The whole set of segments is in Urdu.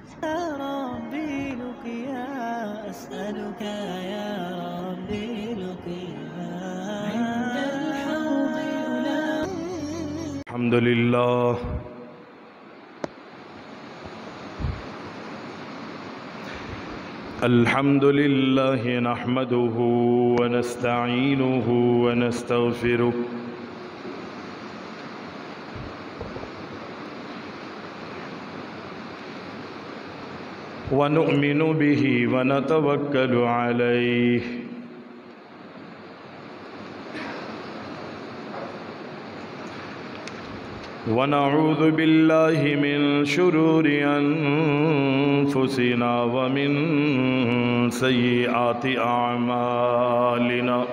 يا ربي لقيا أسألك يا ربي لقيا عند الحوض الحمد لله الحمد لله نحمده ونستعينه ونستغفره ونؤمن به ونتوكل عليه ونعوذ بالله من شرور أنفسنا ومن سيئات أعمالنا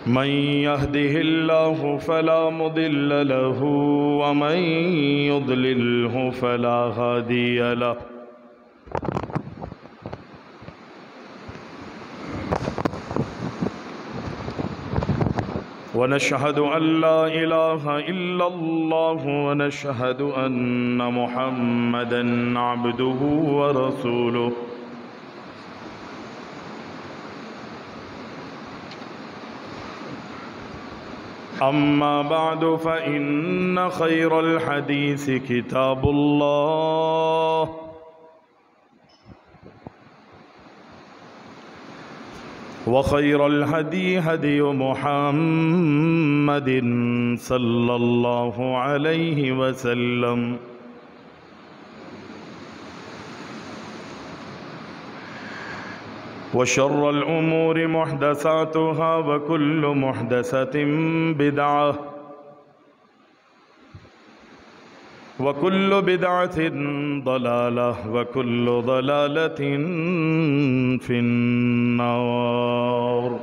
من يهده الله فلا مضل له ومن يضلله فلا هادي له ونشهد أن لا إله إلا الله ونشهد أن محمدًا عبده ورسوله أما بعد فإن خير الحديث كتاب الله وخير الهدي هدي محمد صلى الله عليه وسلم وشر الأمور محدثاتها وكل محدثة بدعة وكل بدعة ضلالة وكل ضلالة في النار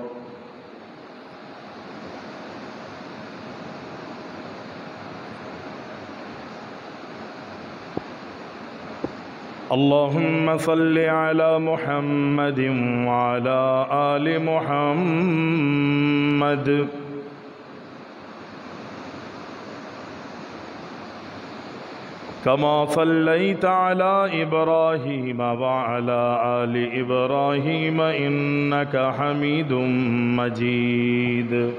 اللهم صل على محمد وعلى آل محمد كما صليت على إبراهيم وعلى آل إبراهيم إنك حميد مجيد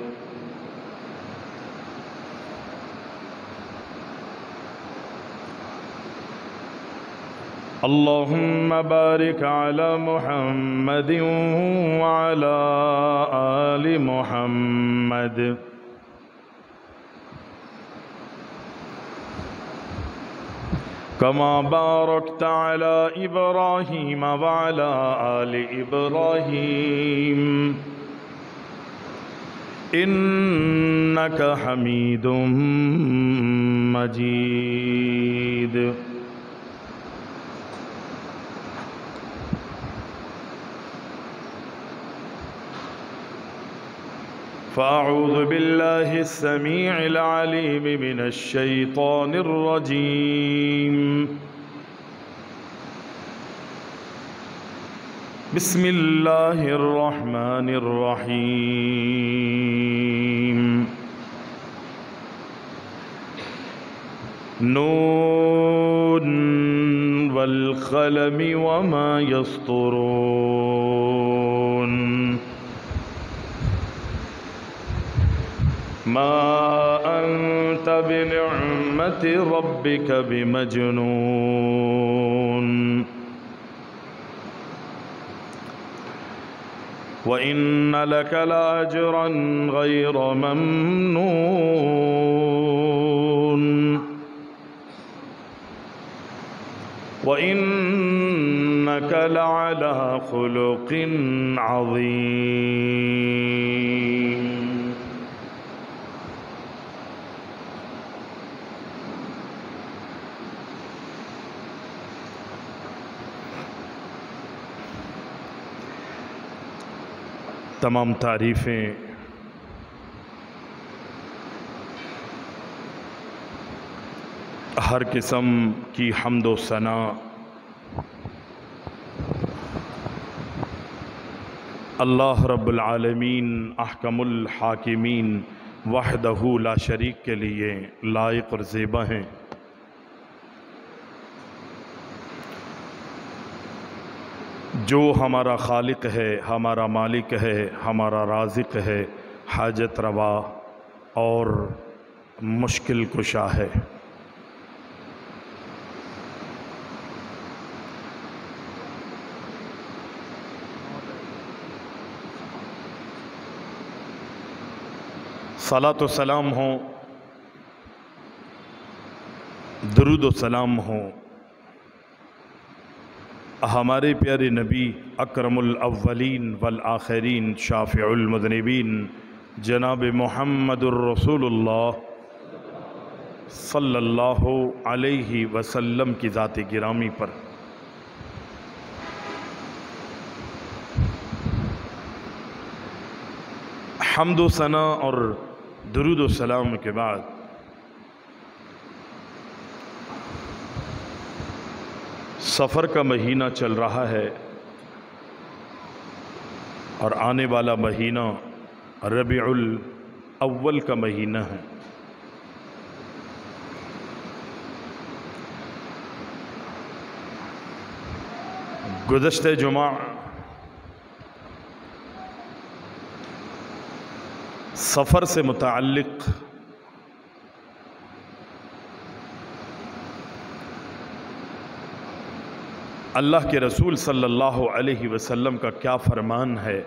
اللهم بارك على محمد وعلى آل محمد كما باركت على إبراهيم وعلى آل إبراهيم إنك حميد مجيد فأعوذ بالله السميع العليم من الشيطان الرجيم بسم الله الرحمن الرحيم نون والقلم وما يسطرون ما أنت بنعمة ربك بمجنون وإن لك لأجرا غير ممنون وإنك لعلى خلق عظيم تمام تعریفیں ہر قسم کی حمد و ثنا اللہ رب العالمین احکم الحاکمین وحدہ لا شریک کے لیے لائق اور زیبا ہیں۔ جو ہمارا خالق ہے، ہمارا مالک ہے، ہمارا رازق ہے، حاجت روا اور مشکل کشا ہے۔ صلاۃ و سلام ہوں، درود و سلام ہوں ہمارے پیارے نبی اکرم الاولین والآخرین شافع المذنبین جناب محمد الرسول اللہ صلی اللہ علیہ وسلم کی ذات گرامی پر۔ حمد و ثنا اور درود و سلام کے بعد سفر کا مہینہ چل رہا ہے اور آنے والا مہینہ ربیع الاول کا مہینہ ہے۔ گزشتہ جمعہ سفر سے متعلق اللہ کے رسول صلی اللہ علیہ وسلم کا کیا فرمان ہے،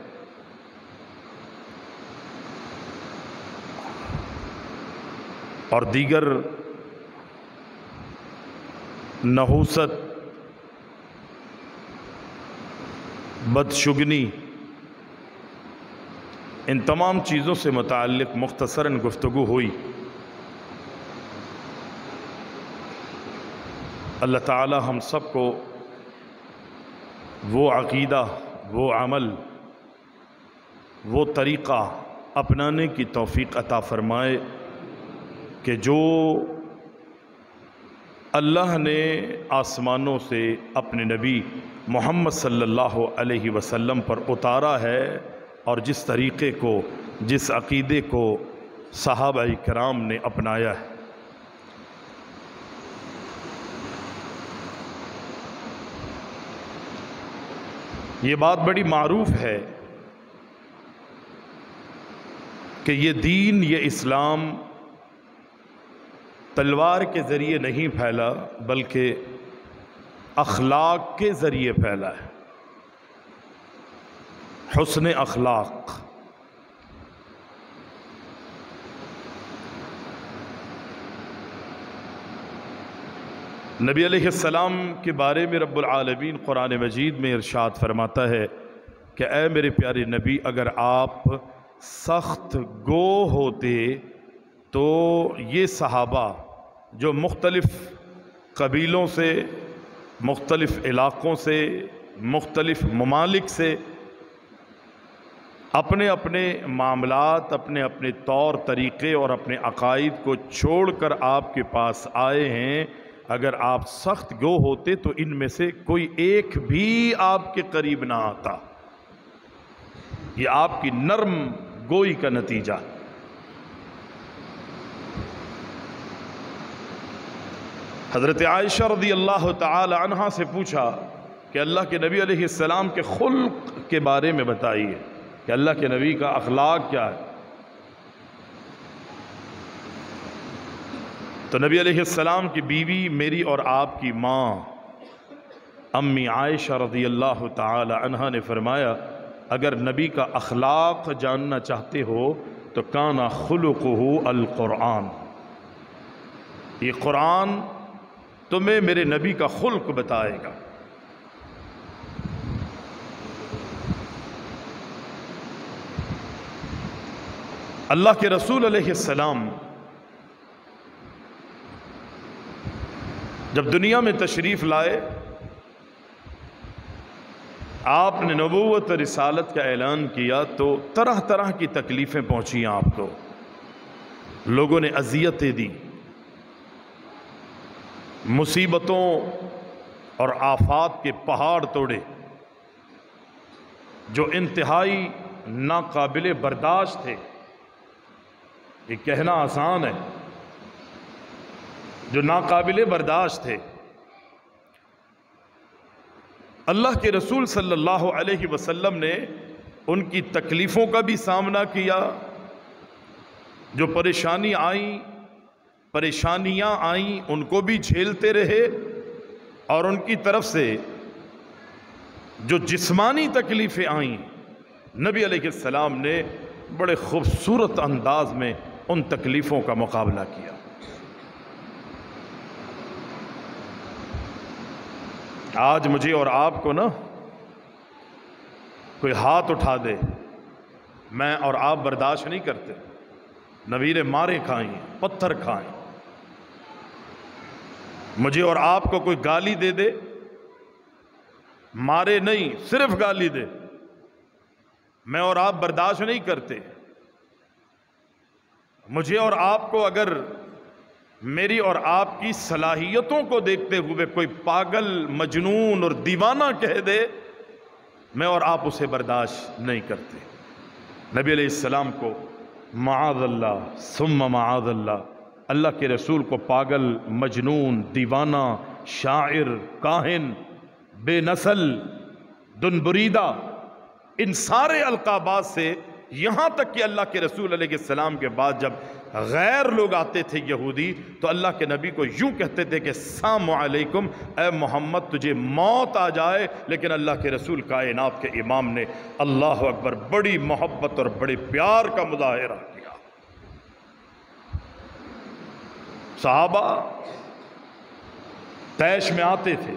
اور دیگر نحوست، بدشگنی، ان تمام چیزوں سے متعلق مختصراً گفتگو ہوئی۔ اللہ تعالی ہم سب کو وہ عقیدہ، وہ عمل، وہ طریقہ اپنانے کی توفیق عطا فرمائے کہ جو اللہ نے آسمانوں سے اپنے نبی محمد صلی اللہ علیہ وسلم پر اتارا ہے، اور جس طریقے کو، جس عقیدے کو صحابہ کرام نے اپنایا ہے۔ یہ بات بڑی معروف ہے کہ یہ دین، یہ اسلام تلوار کے ذریعے نہیں پھیلا بلکہ اخلاق کے ذریعے پھیلا ہے۔ حسن اخلاق۔ نبی علیہ السلام کے بارے میں رب العالمین قرآن مجید میں ارشاد فرماتا ہے کہ اے میرے پیارے نبی، اگر آپ سخت گو ہوتے تو یہ صحابہ جو مختلف قبیلوں سے، مختلف علاقوں سے، مختلف ممالک سے اپنے اپنے معاملات، اپنے اپنے طور طریقے اور اپنے عقائد کو چھوڑ کر آپ کے پاس آئے ہیں، اگر آپ سخت گو ہوتے تو ان میں سے کوئی ایک بھی آپ کے قریب نہ آتا۔ یہ آپ کی نرم گوئی کا نتیجہ۔ حضرت عائشہ رضی اللہ تعالی عنہا سے پوچھا کہ اللہ کے نبی علیہ السلام کے خلق کے بارے میں بتائیے کہ اللہ کے نبی کا اخلاق کیا ہے۔ تو نبی علیہ السلام کی بیوی، میری اور آپ کی ماں امی عائشہ رضی اللہ تعالی عنہا نے فرمایا، اگر نبی کا اخلاق جاننا چاہتے ہو تو کان خلقہ القرآن، یہ قرآن تمہیں میرے نبی کا خلق بتائے گا۔ اللہ کے رسول علیہ السلام جب دنیا میں تشریف لائے، آپ نے نبوت و رسالت کا اعلان کیا تو طرح طرح کی تکلیفیں پہنچیں آپ کو، لوگوں نے اذیتیں دی، مصیبتوں اور آفات کے پہاڑ توڑے جو انتہائی ناقابل برداشت تھے۔ یہ کہنا آسان ہے، جو ناقابل برداشت تھے۔ اللہ کے رسول صلی اللہ علیہ وسلم نے ان کی تکلیفوں کا بھی سامنا کیا، جو پریشانیاں آئیں ان کو بھی جھیلتے رہے، اور ان کی طرف سے جو جسمانی تکلیفیں آئیں نبی علیہ السلام نے بڑے خوبصورت انداز میں ان تکلیفوں کا مقابلہ کیا۔ آج مجھے اور آپ کو نا کوئی ہاتھ اٹھا دے، میں اور آپ برداشت نہیں کرتے، نویرے مارے کھائیں، پتھر کھائیں۔ مجھے اور آپ کو کوئی گالی دے دے، مارے نہیں صرف گالی دے، میں اور آپ برداشت نہیں کرتے۔ مجھے اور آپ کو اگر میری اور آپ کی صلاحیتوں کو دیکھتے ہوئے کوئی پاگل، مجنون اور دیوانہ کہہ دے، میں اور آپ اسے برداشت نہیں کرتے۔ نبی علیہ السلام کو معاذ اللہ ثم معاذ اللہ، اللہ کے رسول کو پاگل، مجنون، دیوانہ، شاعر، کاہن، بے نسل، دن بریدہ، ان سارے القابات سے، یہاں تک کہ اللہ کے رسول علیہ السلام کے بعد جب غیر لوگ آتے تھے یہودی، تو اللہ کے نبی کو یوں کہتے تھے کہ السلام علیکم، اے محمد تجھے موت آ جائے، لیکن اللہ کے رسول کائنات کے امام نے اللہ اکبر بڑی محبت اور بڑے پیار کا مظاہرہ کیا۔ صحابہ طیش میں آتے تھے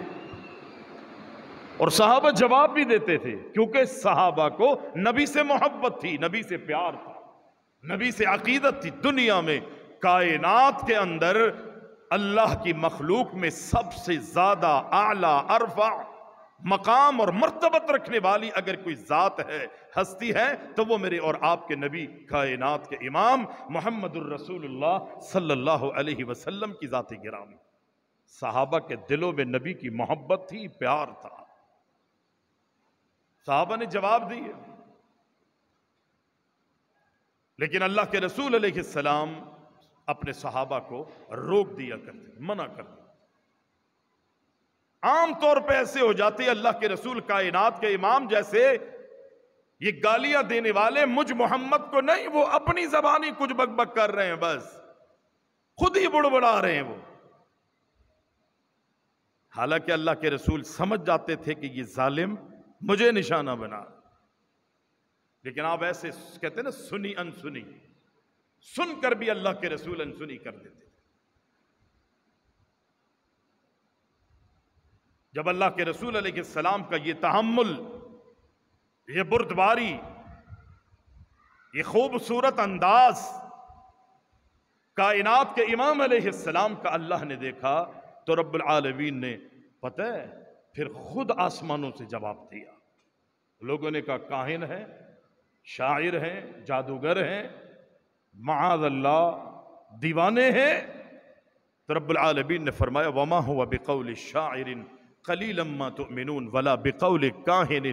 اور صحابہ جواب بھی دیتے تھے، کیونکہ صحابہ کو نبی سے محبت تھی، نبی سے پیار تھا، نبی سے عقیدت تھی۔ دنیا میں، کائنات کے اندر اللہ کی مخلوق میں سب سے زیادہ اعلیٰ ارفع مقام اور مرتبت رکھنے والی اگر کوئی ذات ہے، ہستی ہے، تو وہ میرے اور آپ کے نبی، کائنات کے امام محمد الرسول اللہ صلی اللہ علیہ وسلم کی ذات گرامی۔ صحابہ کے دلوں میں نبی کی محبت تھی، پیار تھا۔ صحابہ نے جواب دیے، لیکن اللہ کے رسول علیہ السلام اپنے صحابہ کو روک دیا کرتے، منع کرتے۔ عام طور پہ ایسے ہو جاتے اللہ کے رسول کائنات کے امام جیسے یہ گالیاں دینے والے مجھ محمد کو نہیں، وہ اپنی زبانی کچھ بک بک کر رہے ہیں، بس خود ہی بڑبڑا رہے ہیں وہ۔ حالانکہ اللہ کے رسول سمجھ جاتے تھے کہ یہ ظالم مجھے نشانہ بنا، لیکن آپ ایسے کہتے ہیں نا سنی انسنی، سن کر بھی اللہ کے رسول انسنی کر دیتے تھے۔ جب اللہ کے رسول علیہ السلام کا یہ تحمل، یہ بردباری، یہ خوبصورت انداز کائنات کے امام علیہ السلام کا اللہ نے دیکھا، تو رب العالمین نے پتہ ہے پھر خود آسمانوں سے جواب دیا۔ لوگوں نے کہا کاہن ہے، شاعر ہیں، جادوگر ہیں، معاذ اللہ دیوانے ہیں، تو رب العالمین نے فرمایا وما هو بقول الشاعر قلیلا ما تؤمنون ولا بقول کاہن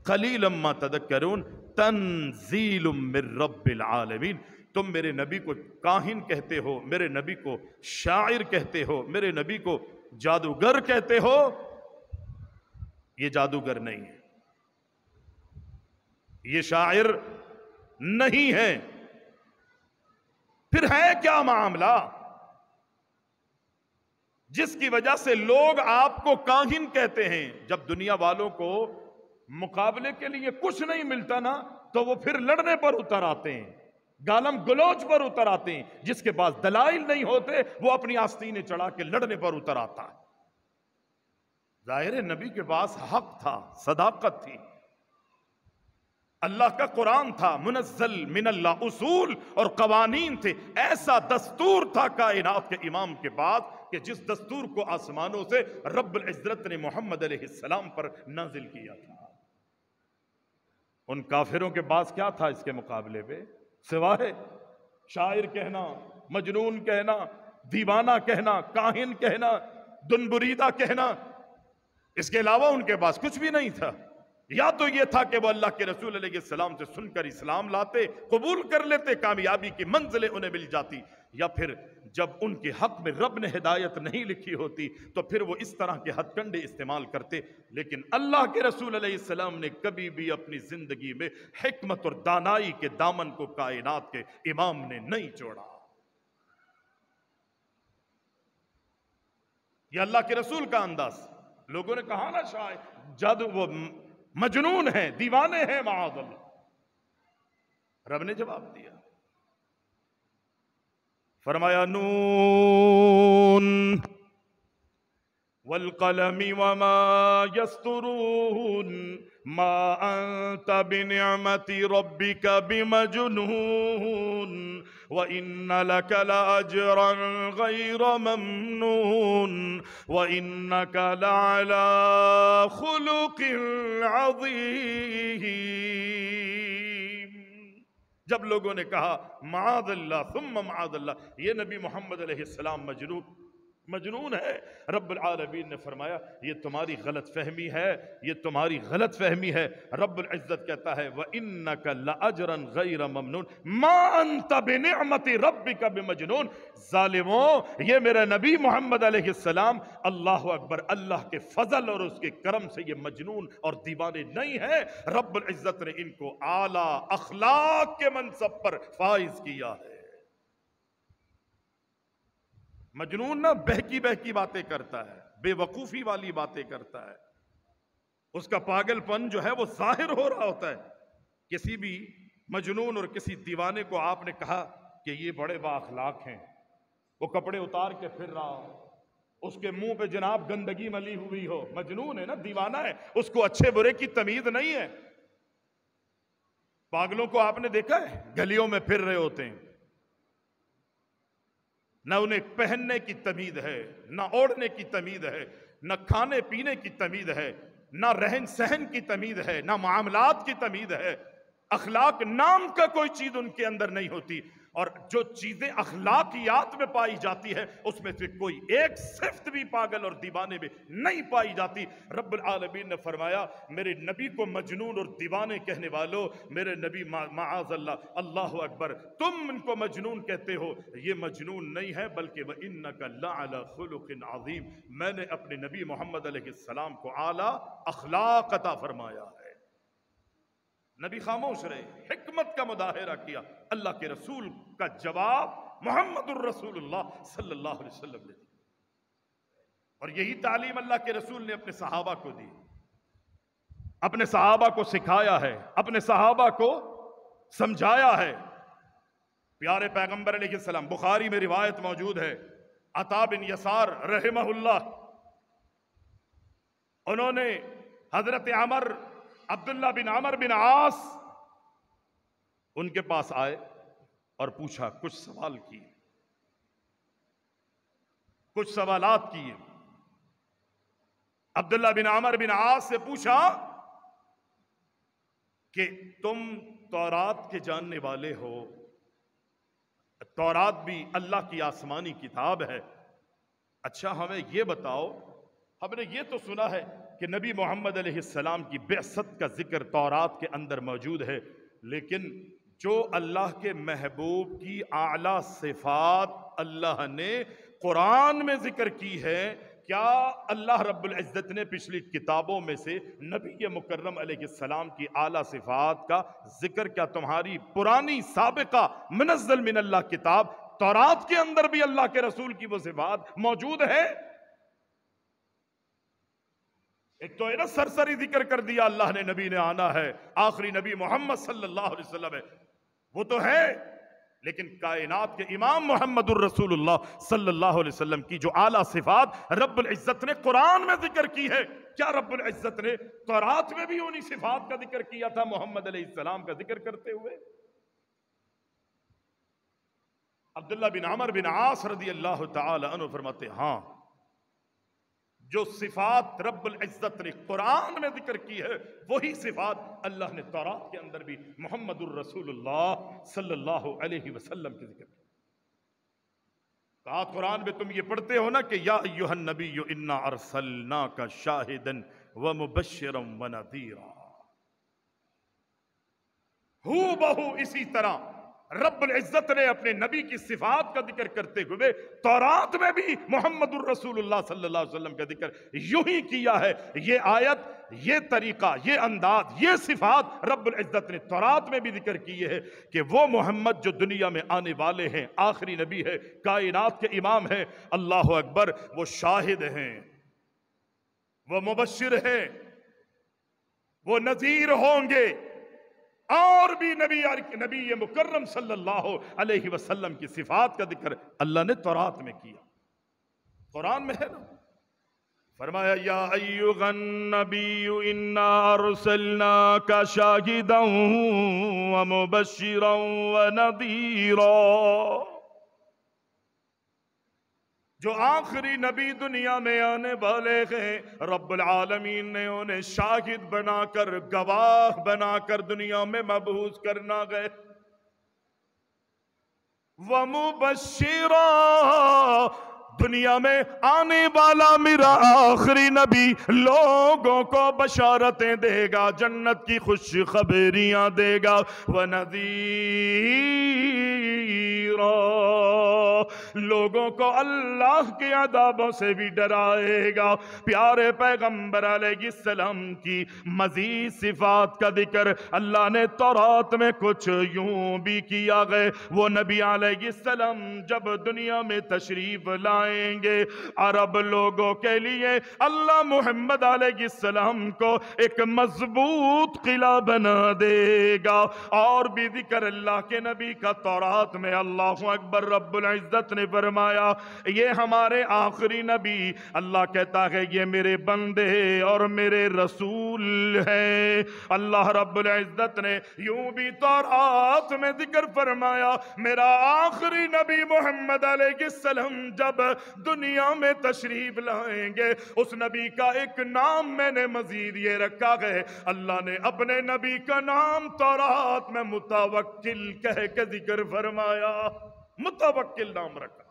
قلیلا ما تذکرون تنزیل من رب العالمین۔ تم میرے نبی کو کاہن کہتے ہو، میرے نبی کو شاعر کہتے ہو، میرے نبی کو جادوگر کہتے ہو، یہ جادوگر نہیں ہے، یہ شاعر نہیں ہے، پھر ہے کیا معاملہ جس کی وجہ سے لوگ آپ کو کاہن کہتے ہیں؟ جب دنیا والوں کو مقابلے کے لیے کچھ نہیں ملتا نا، تو وہ پھر لڑنے پر اتر آتے ہیں، گالم گلوچ پر اتر آتے ہیں۔ جس کے پاس دلائل نہیں ہوتے وہ اپنی آستینیں چڑھا کے لڑنے پر اتر آتا ہے۔ ظاہر نبی کے پاس حق تھا، صداقت تھی، اللہ کا قرآن تھا، منزل من اللہ، اصول اور قوانین تھے، ایسا دستور تھا کائنات کے امام کے بعد کہ جس دستور کو آسمانوں سے رب العزت نے محمد علیہ السلام پر نازل کیا تھا۔ ان کافروں کے پاس کیا تھا اس کے مقابلے پہ؟ سوائے شاعر کہنا، مجنون کہنا، دیوانہ کہنا، کاہن کہنا، دن بریدہ کہنا، اس کے علاوہ ان کے پاس کچھ بھی نہیں تھا۔ یا تو یہ تھا کہ وہ اللہ کے رسول علیہ السلام سے سن کر اسلام لاتے، قبول کر لیتے، کامیابی کی منزلیں انہیں مل جاتی، یا پھر جب ان کے حق میں رب نے ہدایت نہیں لکھی ہوتی تو پھر وہ اس طرح کے ہتھ کنڈے استعمال کرتے۔ لیکن اللہ کے رسول علیہ السلام نے کبھی بھی اپنی زندگی میں حکمت اور دانائی کے دامن کو کائنات کے امام نے نہیں چھوڑا۔ یہ اللہ کے رسول کا انداز۔ لوگوں نے کہا نا شاید جادو، وہ مجنون ہیں، دیوانے ہیں، معاذ اللہ۔ رب نے جواب دیا، فرمایا نون والقلم وما يسطرون ما انت بنعمت ربك بمجنون وان لك لاجرا غير ممنون وانك لعلى خلق عظيم۔ جب لوگوں نے کہا معاذ اللہ ثم معاذ اللہ، یہ نبی محمد علیہ السلام مجنون ہے، رب العالمین نے فرمایا یہ تمہاری غلط فہمی ہے، یہ تمہاری غلط فہمی ہے۔ رب العزت کہتا ہے وَإِنَّكَ لَأَجْرًا غَيْرَ مَمْنُونَ مَا أَنْتَ بِنِعْمَةِ رَبِّكَ بِمَجْنُونَ۔ ظالموں، یہ میرا نبی محمد علیہ السلام اللہ اکبر اللہ کے فضل اور اس کے کرم سے یہ مجنون اور دیوانے نہیں ہے۔ رب العزت نے ان کو اعلیٰ اخلاق کے منصب پر فائز کیا ہے۔ مجنون نہ بہکی بہکی باتیں کرتا ہے، بے وقوفی والی باتیں کرتا ہے، اس کا پاگل پن جو ہے وہ ظاہر ہو رہا ہوتا ہے۔ کسی بھی مجنون اور کسی دیوانے کو آپ نے کہا کہ یہ بڑے با اخلاق ہیں، وہ کپڑے اتار کے پھر رہا ہو، اس کے منہ پہ جناب گندگی ملی ہوئی ہو، مجنون ہے نا، دیوانہ ہے، اس کو اچھے برے کی تمیز نہیں ہے۔ پاگلوں کو آپ نے دیکھا ہے گلیوں میں پھر رہے ہوتے ہیں، نہ انہیں پہننے کی تمیز ہے، نہ اوڑھنے کی تمیز ہے، نہ کھانے پینے کی تمیز ہے، نہ رہن سہن کی تمیز ہے، نہ معاملات کی تمیز ہے۔ اخلاق نام کا کوئی چیز ان کے اندر نہیں ہوتی، اور جو چیزیں اخلاقیات میں پائی جاتی ہے اس میں سے کوئی ایک صفت بھی پاگل اور دیوانے میں نہیں پائی جاتی۔ رب العالمین نے فرمایا میرے نبی کو مجنون اور دیوانے کہنے والوں، میرے نبی معاذ اللہ، اللہ اکبر، تم ان کو مجنون کہتے ہو، یہ مجنون نہیں ہے بلکہ وَإِنَّكَ لَعَلَى خُلُقٍ عَظِيمٍ، میں نے اپنے نبی محمد علیہ السلام کو اعلیٰ اخلاق عطا فرمایا ہے۔ نبی خاموش رہے، حکمت کا مظاہرہ کیا۔ اللہ کے رسول کا جواب محمد الرسول اللہ صلی اللہ علیہ وسلم نے دی، اور یہی تعلیم اللہ کے رسول نے اپنے صحابہ کو دی، اپنے صحابہ کو سکھایا ہے، اپنے صحابہ کو سمجھایا ہے۔ پیارے پیغمبر علیہ السلام، بخاری میں روایت موجود ہے، عطا بن یسار رحمہ اللہ، انہوں نے حضرت عبداللہ بن عمر بن عاص ان کے پاس آئے اور پوچھا، کچھ سوال کیے، کچھ سوالات کیے۔ عبداللہ بن عمر بن عاص سے پوچھا کہ تم تورات کے جاننے والے ہو، تورات بھی اللہ کی آسمانی کتاب ہے، اچھا ہمیں یہ بتاؤ، ہم نے یہ تو سنا ہے کہ نبی محمد علیہ السلام کی بعثت کا ذکر تورات کے اندر موجود ہے، لیکن جو اللہ کے محبوب کی اعلیٰ صفات اللہ نے قرآن میں ذکر کی ہے، کیا اللہ رب العزت نے پچھلی کتابوں میں سے نبی مکرم علیہ السلام کی اعلیٰ صفات کا ذکر کیا تمہاری پرانی سابقہ منزل من اللہ کتاب تورات کے اندر بھی اللہ کے رسول کی وہ صفات موجود ہے؟ ایک تو ہے نا سرسری ذکر کر دیا اللہ نے، نبی نے آنا ہے، آخری نبی محمد صلی اللہ علیہ وسلم ہے، وہ تو ہے، لیکن کائنات کے امام محمد الرسول اللہ صلی اللہ علیہ وسلم کی جو اعلیٰ صفات رب العزت نے قرآن میں ذکر کی ہے، کیا رب العزت نے تورات میں بھی انہی صفات کا ذکر کیا تھا محمد علیہ السلام کا ذکر کرتے ہوئے؟ عبداللہ بن عمر بن عاص رضی اللہ تعالی عنہ فرماتے ہاں، جو صفات رب العزت نے قرآن میں ذکر کی ہے وہی صفات اللہ نے تورات کے اندر بھی محمد الرسول اللہ صلی اللہ علیہ وسلم کے ذکر کی۔ کہا قرآن میں تم یہ پڑھتے ہو نا کہ یا ایھا النبی انا ارسلناک شاہدا ومبشرا ونذیرا، ہو بہو اسی طرح رب العزت نے اپنے نبی کی صفات کا ذکر کرتے ہوئے تورات میں بھی محمد الرسول اللہ صلی اللہ علیہ وسلم کا ذکر یوں ہی کیا ہے۔ یہ آیت، یہ طریقہ، یہ انداز، یہ صفات رب العزت نے تورات میں بھی ذکر کیے ہے کہ وہ محمد جو دنیا میں آنے والے ہیں، آخری نبی ہے، کائنات کے امام ہیں، اللہ اکبر، وہ شاہد ہیں، وہ مبشر ہیں، وہ نذیر ہوں گے، اور بھی نبی مکرم صلی اللہ علیہ وسلم کی صفات کا ذکر اللہ نے تورات میں کیا، قرآن میں ہے نا۔ فرمایا یا ایھا النبی انا ارسلناک شاہدا ومبشرا ونذیرا، جو آخری نبی دنیا میں آنے والے ہیں، رب العالمین نے انہیں شاہد بنا کر، گواہ بنا کر دنیا میں مبعوث کرنا گئے، وَمُبَشِّرًا، دنیا میں آنے والا میرا آخری نبی لوگوں کو بشارتیں دے گا، جنت کی خوشخبریاں دے گا، وَنَذِيرًا، لوگوں کو اللہ کے عذابوں سے بھی ڈرائے گا۔ پیارے پیغمبر علیہ السلام کی مزید صفات کا ذکر اللہ نے تورات میں کچھ یوں بھی کیا گئے۔ وہ نبی علیہ السلام جب دنیا میں تشریف لائیں گے، عرب لوگوں کے لیے اللہ محمد علیہ السلام کو ایک مضبوط قلعہ بنا دے گا۔ اور بھی ذکر اللہ کے نبی کا تورات میں، اللہ اکبر، رب العزت نے فرمایا یہ ہمارے آخری نبی، اللہ کہتا ہے یہ میرے بندے اور میرے رسول ہیں۔ اللہ رب العزت نے یوں بھی تورات میں ذکر فرمایا میرا آخری نبی محمد علیہ السلام جب دنیا میں تشریف لائیں گے، اس نبی کا ایک نام میں نے مزید یہ رکھا ہے، اللہ نے اپنے نبی کا نام تورات میں متوکل کہہ کے ذکر فرمایا، متوکل نام رکھا،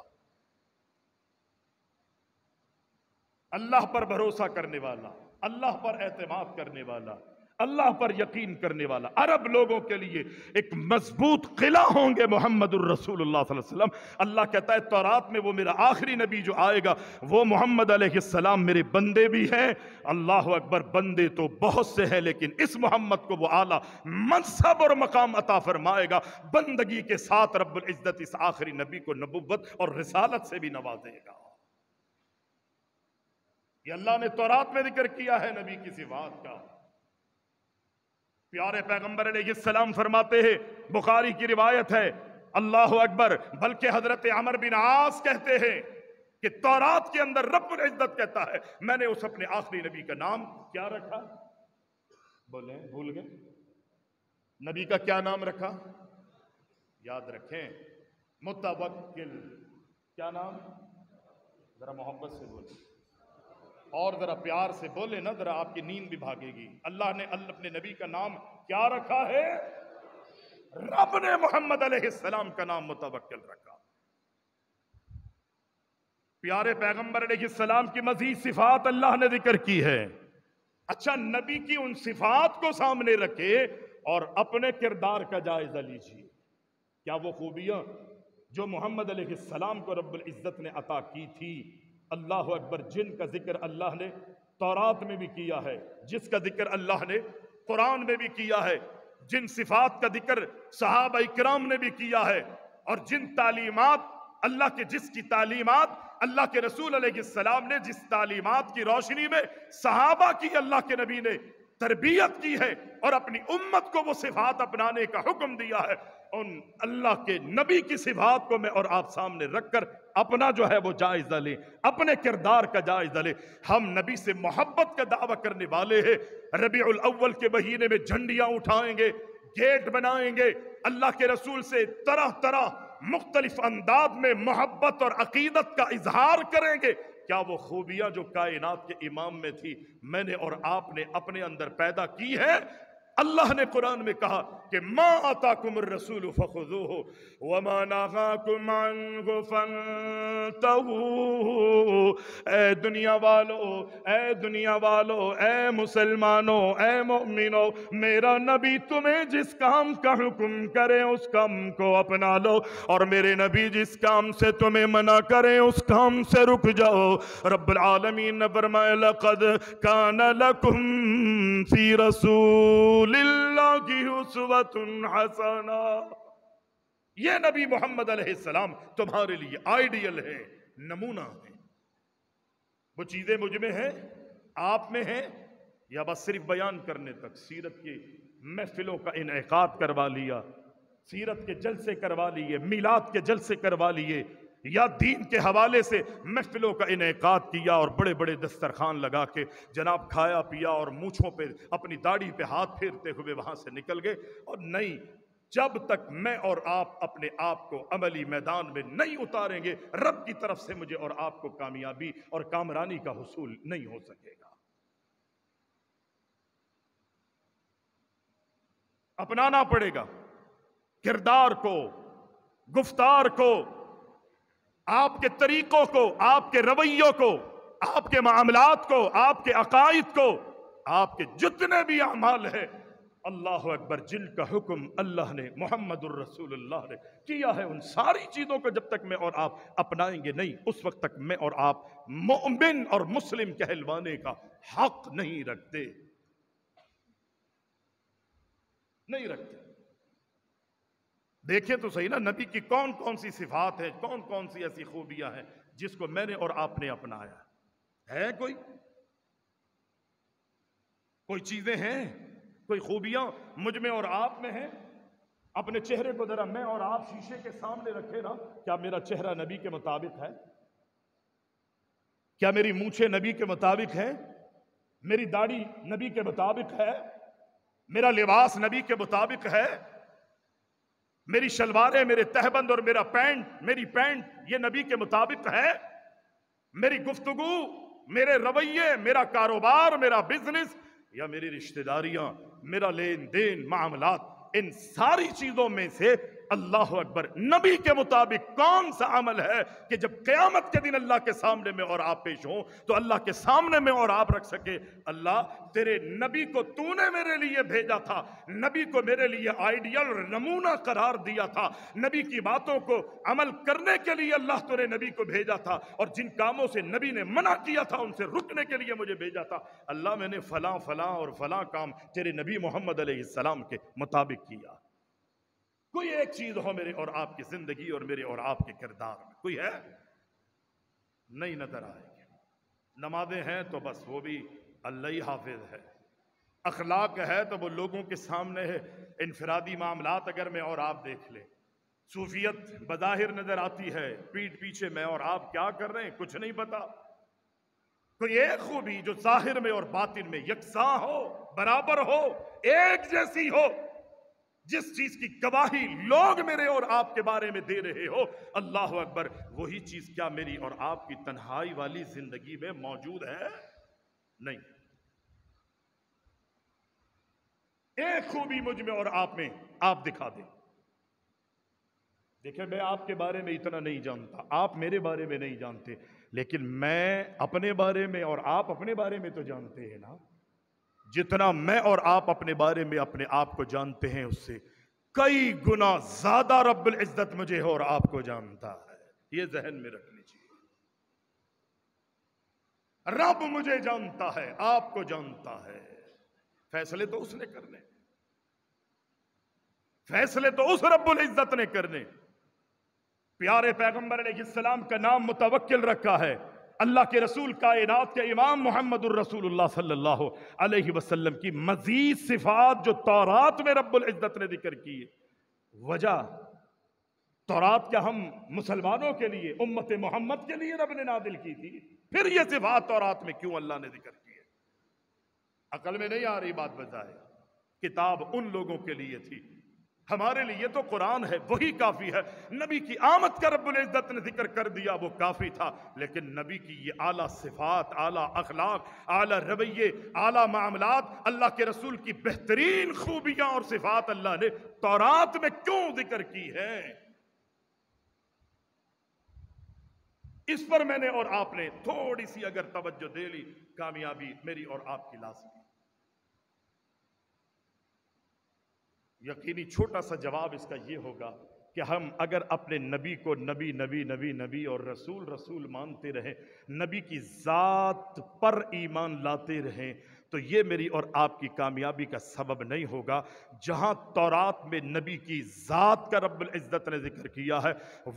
اللہ پر بھروسہ کرنے والا، اللہ پر اعتماد کرنے والا، اللہ پر یقین کرنے والا۔ عرب لوگوں کے لیے ایک مضبوط قلعہ ہوں گے محمد الرسول اللہ صلی اللہ علیہ وسلم۔ اللہ کہتا ہے تورات میں وہ میرا آخری نبی جو آئے گا وہ محمد علیہ السلام میرے بندے بھی ہیں۔ اللہ اکبر، بندے تو بہت سے ہیں لیکن اس محمد کو وہ اعلیٰ منصب اور مقام عطا فرمائے گا، بندگی کے ساتھ رب العزت اس آخری نبی کو نبوت اور رسالت سے بھی نوازے گا۔ یہ اللہ نے تورات میں ذکر کیا ہے نبی کی صفات کا۔ پیارے پیغمبر علیہ السلام فرماتے ہیں، بخاری کی روایت ہے، اللہ اکبر، بلکہ حضرت عمر بن عاص کہتے ہیں کہ تورات کے اندر رب العزت کہتا ہے میں نے اس اپنے آخری نبی کا نام کیا رکھا؟ بولیں، بھول گئے؟ نبی کا کیا نام رکھا؟ یاد رکھیں، متوکل۔ کیا نام؟ ذرا محبت سے بولیں اور ذرا پیار سے بولے نا، ذرا آپ کی نیند بھی بھاگے گی۔ اللہ نے اپنے نبی کا نام کیا رکھا ہے؟ رب نے محمد علیہ السلام کا نام متوکل رکھا۔ پیارے پیغمبر علیہ السلام کی مزید صفات اللہ نے ذکر کی ہے۔ اچھا، نبی کی ان صفات کو سامنے رکھے اور اپنے کردار کا جائزہ لیجیے۔ کیا وہ خوبیاں جو محمد علیہ السلام کو رب العزت نے عطا کی تھی، اللہ اکبر، جن کا ذکر اللہ نے تورات میں بھی کیا ہے، جس کا ذکر اللہ نے قرآن میں بھی کیا ہے، جن صفات کا ذکر صحابہ کرام نے بھی کیا ہے، اور جن تعلیمات اللہ کے، جس کی تعلیمات اللہ کے رسول علیہ السلام نے، جس تعلیمات کی روشنی میں صحابہ کی اللہ کے نبی نے تربیت کی ہے اور اپنی امت کو وہ صفات اپنانے کا حکم دیا ہے، ان اللہ کے نبی کی صفات کو میں اور آپ سامنے رکھ کر اپنا جو ہے وہ جائزہ لیں، اپنے کردار کا جائزہ لیں۔ ہم نبی سے محبت کا دعویٰ کرنے والے ہیں، ربیع الاول کے مہینے میں جھنڈیاں اٹھائیں گے، گیٹ بنائیں گے، اللہ کے رسول سے طرح طرح مختلف انداز میں محبت اور عقیدت کا اظہار کریں گے۔ کیا وہ خوبیاں جو کائنات کے امام میں تھی میں نے اور آپ نے اپنے اندر پیدا کی ہے؟ اللہ نے قرآن میں کہا کہ ما آتاکم الرسول فخذوہ وما نہاکم عنہ فانتہوا۔ اے دنیا والو، اے مسلمانوں، اے مومنوں، میرا نبی تمہیں جس کام کا حکم کرے اس کام کو اپنا لو، اور میرے نبی جس کام سے تمہیں منع کرے اس کام سے رک جاؤ۔ رب العالمین نے فرمایا لقد کان لکم فی رسول اللہ کی اسوۃ حسنہ۔ یہ نبی محمد علیہ السلام تمہارے لیے آئیڈیل ہے، نمونہ ہے۔ وہ چیزیں مجھ میں ہیں، آپ میں ہیں، یا بس صرف بیان کرنے تک؟ سیرت کی محفلوں کا انعقاد کروا لیا، سیرت کے جلسے کروا لیے، میلاد کے جلسے کروا لیے، یا دین کے حوالے سے محفلوں کا انعقاد کیا اور بڑے بڑے دسترخوان لگا کے جناب کھایا پیا اور مونچھوں پہ اپنی داڑھی پہ ہاتھ پھیرتے ہوئے وہاں سے نکل گئے؟ اور نہیں، جب تک میں اور آپ اپنے آپ کو عملی میدان میں نہیں اتاریں گے، رب کی طرف سے مجھے اور آپ کو کامیابی اور کامرانی کا حصول نہیں ہو سکے گا۔ اپنانا پڑے گا کردار کو، گفتار کو، آپ کے طریقوں کو، آپ کے رویوں کو، آپ کے معاملات کو، آپ کے عقائد کو، آپ کے جتنے بھی اعمال ہیں، اللہ اکبر، جن کا حکم اللہ نے، محمد الرسول اللہ نے کیا ہے، ان ساری چیزوں کو جب تک میں اور آپ اپنائیں گے نہیں، اس وقت تک میں اور آپ مومن اور مسلم کہلوانے کا حق نہیں رکھتے، نہیں رکھتے۔ دیکھیں تو صحیح نا، نبی کی کون کون سی صفات ہیں، کون کون سی ایسی خوبیاں ہیں جس کو میں نے اور آپ نے اپنایا ہے؟ کوئی چیزیں ہیں، کوئی خوبیاں مجھ میں اور آپ میں ہیں؟ اپنے چہرے کو ذرا میں اور آپ شیشے کے سامنے رکھے نا، کیا میرا چہرہ نبی کے مطابق ہے؟ کیا میری مونچھیں نبی کے مطابق ہے؟ میری داڑھی نبی کے مطابق ہے؟ میرا لباس نبی کے مطابق ہے؟ میری شلواریں، میرے تہبند اور میری پینٹ یہ نبی کے مطابق ہے؟ میری گفتگو، میرے رویے، میرا کاروبار، میرا بزنس یا میری رشتہ داریاں، میرا لین دین، معاملات، ان ساری چیزوں میں سے اللہ اکبر نبی کے مطابق کون سا عمل ہے کہ جب قیامت کے دن اللہ کے سامنے میں اور آپ پیش ہوں تو اللہ کے سامنے میں اور آپ رکھ سکے، اللہ تیرے نبی کو تو نے میرے لیے بھیجا تھا، نبی کو میرے لیے آئیڈیل اور نمونہ قرار دیا تھا، نبی کی باتوں کو عمل کرنے کے لیے اللہ تو نے نبی کو بھیجا تھا، اور جن کاموں سے نبی نے منع کیا تھا ان سے رکنے کے لیے مجھے بھیجا تھا، اللہ میں نے فلاں فلاں اور فلاں کام تیرے نبی محمد علیہ السلام کے مطابق کیا۔ کوئی ایک چیز ہو میرے اور آپ کی زندگی اور میرے اور آپ کے کردار میں، کوئی ہے؟ نہیں نظر آئے گی۔ نمازیں ہیں تو بس وہ بھی اللہ ہی حافظ ہے، اخلاق ہے تو وہ لوگوں کے سامنے ہے، انفرادی معاملات اگر میں اور آپ دیکھ لیں، صوفیت بظاہر نظر آتی ہے، پیٹھ پیچھے میں اور آپ کیا کر رہے ہیں کچھ نہیں پتا۔ کوئی ایک خوبی جو ظاہر میں اور باطن میں یکساں ہو، برابر ہو، ایک جیسی ہو، جس چیز کی گواہی لوگ میرے اور آپ کے بارے میں دے رہے ہو، اللہ اکبر، وہی چیز کیا میری اور آپ کی تنہائی والی زندگی میں موجود ہے؟ نہیں۔ ایک خوبی مجھ میں اور آپ میں آپ دکھا دیں۔ دیکھیں، میں آپ کے بارے میں اتنا نہیں جانتا، آپ میرے بارے میں نہیں جانتے، لیکن میں اپنے بارے میں اور آپ اپنے بارے میں تو جانتے ہیں نا۔ جتنا میں اور آپ اپنے بارے میں اپنے آپ کو جانتے ہیں اس سے کئی گنا زیادہ رب العزت مجھے اور آپ کو جانتا ہے، یہ ذہن میں رکھنی چاہیے۔ رب مجھے جانتا ہے، آپ کو جانتا ہے، فیصلے تو اس نے کرنے، فیصلے تو اس رب العزت نے کرنے۔ پیارے پیغمبر علیہ السلام کا نام متوکل رکھا ہے، اللہ کے رسول کائنات کے امام محمد الرسول اللہ صلی اللہ علیہ وسلم کی مزید صفات جو تورات میں رب العزت نے ذکر کی ہے۔ وجہ تورات کیا ہم مسلمانوں کے لیے، امت محمد کے لیے رب نے نازل کی تھی؟ پھر یہ صفات تورات میں کیوں اللہ نے ذکر کی ہے؟ عقل میں نہیں آ رہی بات بتائے۔ کتاب ان لوگوں کے لیے تھی ہمارے لیے تو قرآن ہے، وہی کافی ہے۔ نبی کی آمد کا رب العزت نے ذکر کر دیا، وہ کافی تھا، لیکن نبی کی یہ اعلیٰ صفات، اعلیٰ اخلاق، اعلیٰ رویے، اعلیٰ معاملات، اللہ کے رسول کی بہترین خوبیاں اور صفات اللہ نے تورات میں کیوں ذکر کی ہیں؟ اس پر میں نے اور آپ نے تھوڑی سی اگر توجہ دے لی، کامیابی میری اور آپ کی لازمی۔ یقینی چھوٹا سا جواب اس کا یہ ہوگا کہ ہم اگر اپنے نبی کو نبی نبی نبی نبی اور رسول رسول مانتے رہیں، نبی کی ذات پر ایمان لاتے رہیں، تو یہ میری اور آپ کی کامیابی کا سبب نہیں ہوگا۔ جہاں تورات میں نبی کی ذات کا رب العزت نے ذکر کیا ہے،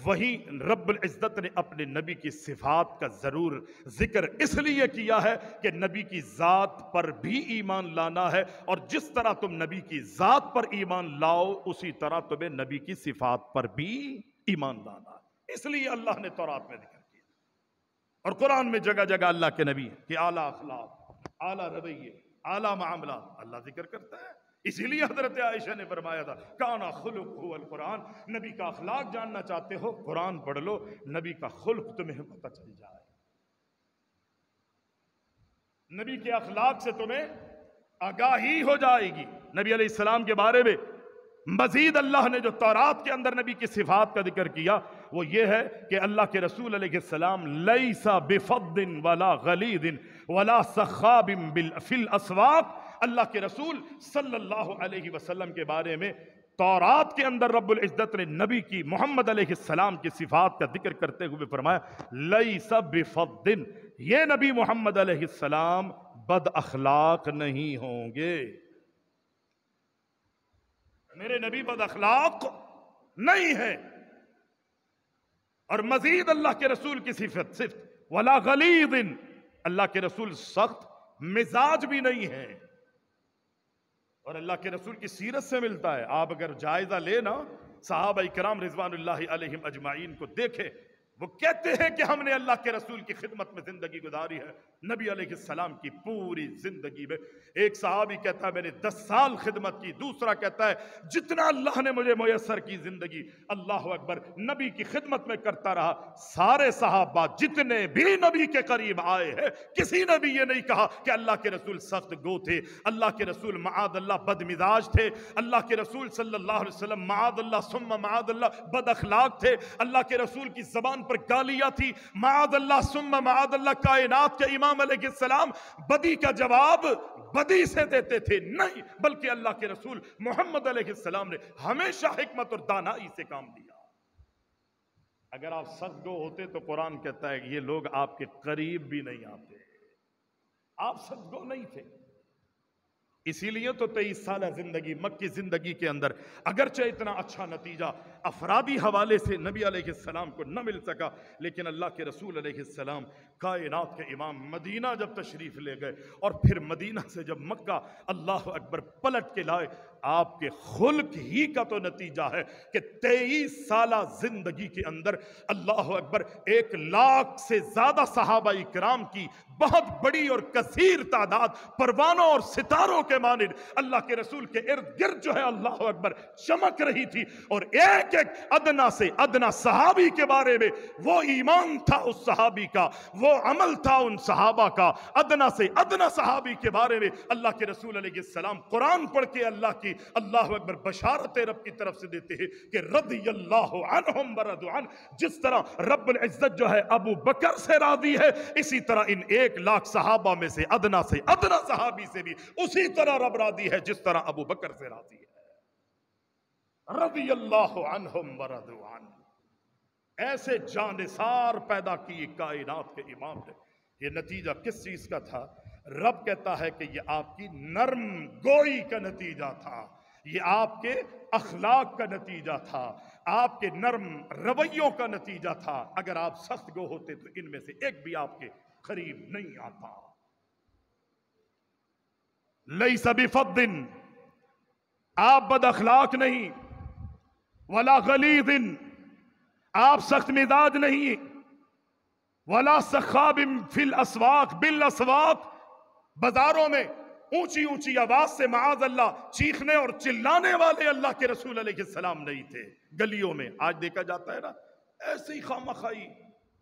وہیں رب العزت نے اپنے نبی کی صفات کا ضرور ذکر اس لیے کیا ہے کہ نبی کی ذات پر بھی ایمان لانا ہے، اور جس طرح تم نبی کی ذات پر ایمان لاؤ اسی طرح تمہیں نبی کی صفات پر بھی ایمان لانا ہے۔ اس لیے اللہ نے تورات میں ذکر کیا، اور قرآن میں جگہ جگہ اللہ کے نبی کہ اعلیٰ اخلاق، اعلیٰ رویے، اعلیٰ معاملات اللہ ذکر کرتا ہے۔ اسی لیے حضرت عائشہ نے فرمایا تھا کانا خلقہ القرآن، نبی کا اخلاق جاننا چاہتے ہو قرآن پڑھ لو، نبی کا خلق تمہیں پتہ چل جائے، نبی کے اخلاق سے تمہیں آگاہی ہو جائے گی۔ نبی علیہ السلام کے بارے میں مزید اللہ نے جو تورات کے اندر نبی کی صفات کا ذکر کیا وہ یہ ہے کہ اللہ کے رسول علیہ السلام لیس بفض ولا غلیظ ولا سخاب فی الاسواق، اللہ کے رسول صلی اللہ علیہ وسلم کے بارے میں تورات کے اندر رب العزت نے نبی کی محمد علیہ السلام کی صفات کا ذکر کرتے ہوئے فرمایا لیس بفض، یہ نبی محمد علیہ السلام بد اخلاق نہیں ہوں گے، میرے نبی بد اخلاق نہیں ہے۔ اور مزید اللہ کے رسول کی صفت ولا غلیظ، اللہ کے رسول سخت مزاج بھی نہیں ہے، اور اللہ کے رسول کی سیرت سے ملتا ہے۔ آپ اگر جائزہ لے نا صحابہ کرام رضوان اللہ علیہم اجمعین کو دیکھیں، وہ کہتے ہیں کہ ہم نے اللہ کے رسول کی خدمت میں زندگی گزاری ہے۔ نبی علیہ السلام کی پوری زندگی میں ایک صحابی کہتا ہے میں نے 10 سال خدمت کی، دوسرا کہتا ہے جتنا اللہ نے مجھے میسر کی زندگی، اللہ اکبر، نبی کی خدمت میں کرتا رہا۔ سارے صحابہ جتنے بھی نبی کے قریب آئے ہیں، کسی نے بھی یہ نہیں کہا کہ اللہ کے رسول سخت گو تھے، اللہ کے رسول معاذ اللہ بد مزاج تھے، اللہ کے رسول صلی اللہ علیہ وسلم معاذ اللہ ثم معاذ اللہ بد اخلاق تھے، اللہ کے رسول کی زبان پر گالیاں تھی، معاذ اللہ ثم معاذ اللہ کائنات کے امام علیہ السلام بدی کا جواب بدی سے دیتے تھے۔ نہیں، بلکہ اللہ کے رسول محمد علیہ السلام نے ہمیشہ حکمت اور دانائی سے کام لیا۔ اگر آپ سخت گو ہوتے تو قرآن کہتا ہے کہ یہ لوگ آپ کے قریب بھی نہیں آتے، آپ سخت گو نہیں تھے۔ اسی لیے تو 23 سالہ زندگی مکی زندگی کے اندر اگرچہ اتنا اچھا نتیجہ افرادی حوالے سے نبی علیہ السلام کو نہ مل سکا، لیکن اللہ کے رسول علیہ السلام کائنات کے امام مدینہ جب تشریف لے گئے اور پھر مدینہ سے جب مکہ اللہ اکبر پلٹ کے لائے، آپ کے خلق ہی کا تو نتیجہ ہے کہ 23 سالہ زندگی کے اندر اللہ اکبر 1 لاکھ سے زیادہ صحابہ کرام کی بہت بڑی اور کثیر تعداد پروانوں اور ستاروں کے مانند اللہ کے رسول کے ارد گرد جو ہے اللہ اکبر چمک رہی تھی، اور ایک ایک ادنا سے ادنا صحابی کے بارے میں وہ ایمان تھا اس صحابی کا، وہ عمل تھا ان صحابہ کا، ادنا سے ادنا صحابی کے بارے میں اللہ کے رسول علیہ السلام قرآن پڑھ کے اللہ کی اللہ اکبر بشارت رب کی طرف سے دیتے ہیں کہ رضی اللہ عنہم ورضوا عنہ۔ جس طرح رب العزت جو ہے ابو بکر سے راضی ہے، اسی طرح ان 1 لاکھ صحابہ میں سے ادنا صحابی سے بھی اسی طرح رب راضی ہے جس طرح ابو بکر سے راضی ہے۔ رضی اللہ عنہم ورضوا عنہ، ایسے جانثار پیدا کی کائنات کے امام نے۔ یہ نتیجہ کس چیز کا تھا؟ رب کہتا ہے کہ یہ آپ کی نرم گوئی کا نتیجہ تھا، یہ آپ کے اخلاق کا نتیجہ تھا، آپ کے نرم رویوں کا نتیجہ تھا۔ اگر آپ سخت گو ہوتے تو ان میں سے ایک بھی آپ کے قریب نہیں آتا۔ لیس بفض، آپ بد اخلاق نہیں، ولا غلیظ، آپ سخت مزاج نہیں، ولا سخاب فی الاسواق، بالاسواق، بازاروں میں اونچی اونچی آواز سے معاذ اللہ چیخنے اور چلانے والے اللہ کے رسول علیہ السلام نہیں تھے گلیوں میں. آج دیکھا جاتا ہے نا ایسے ہی خامخائی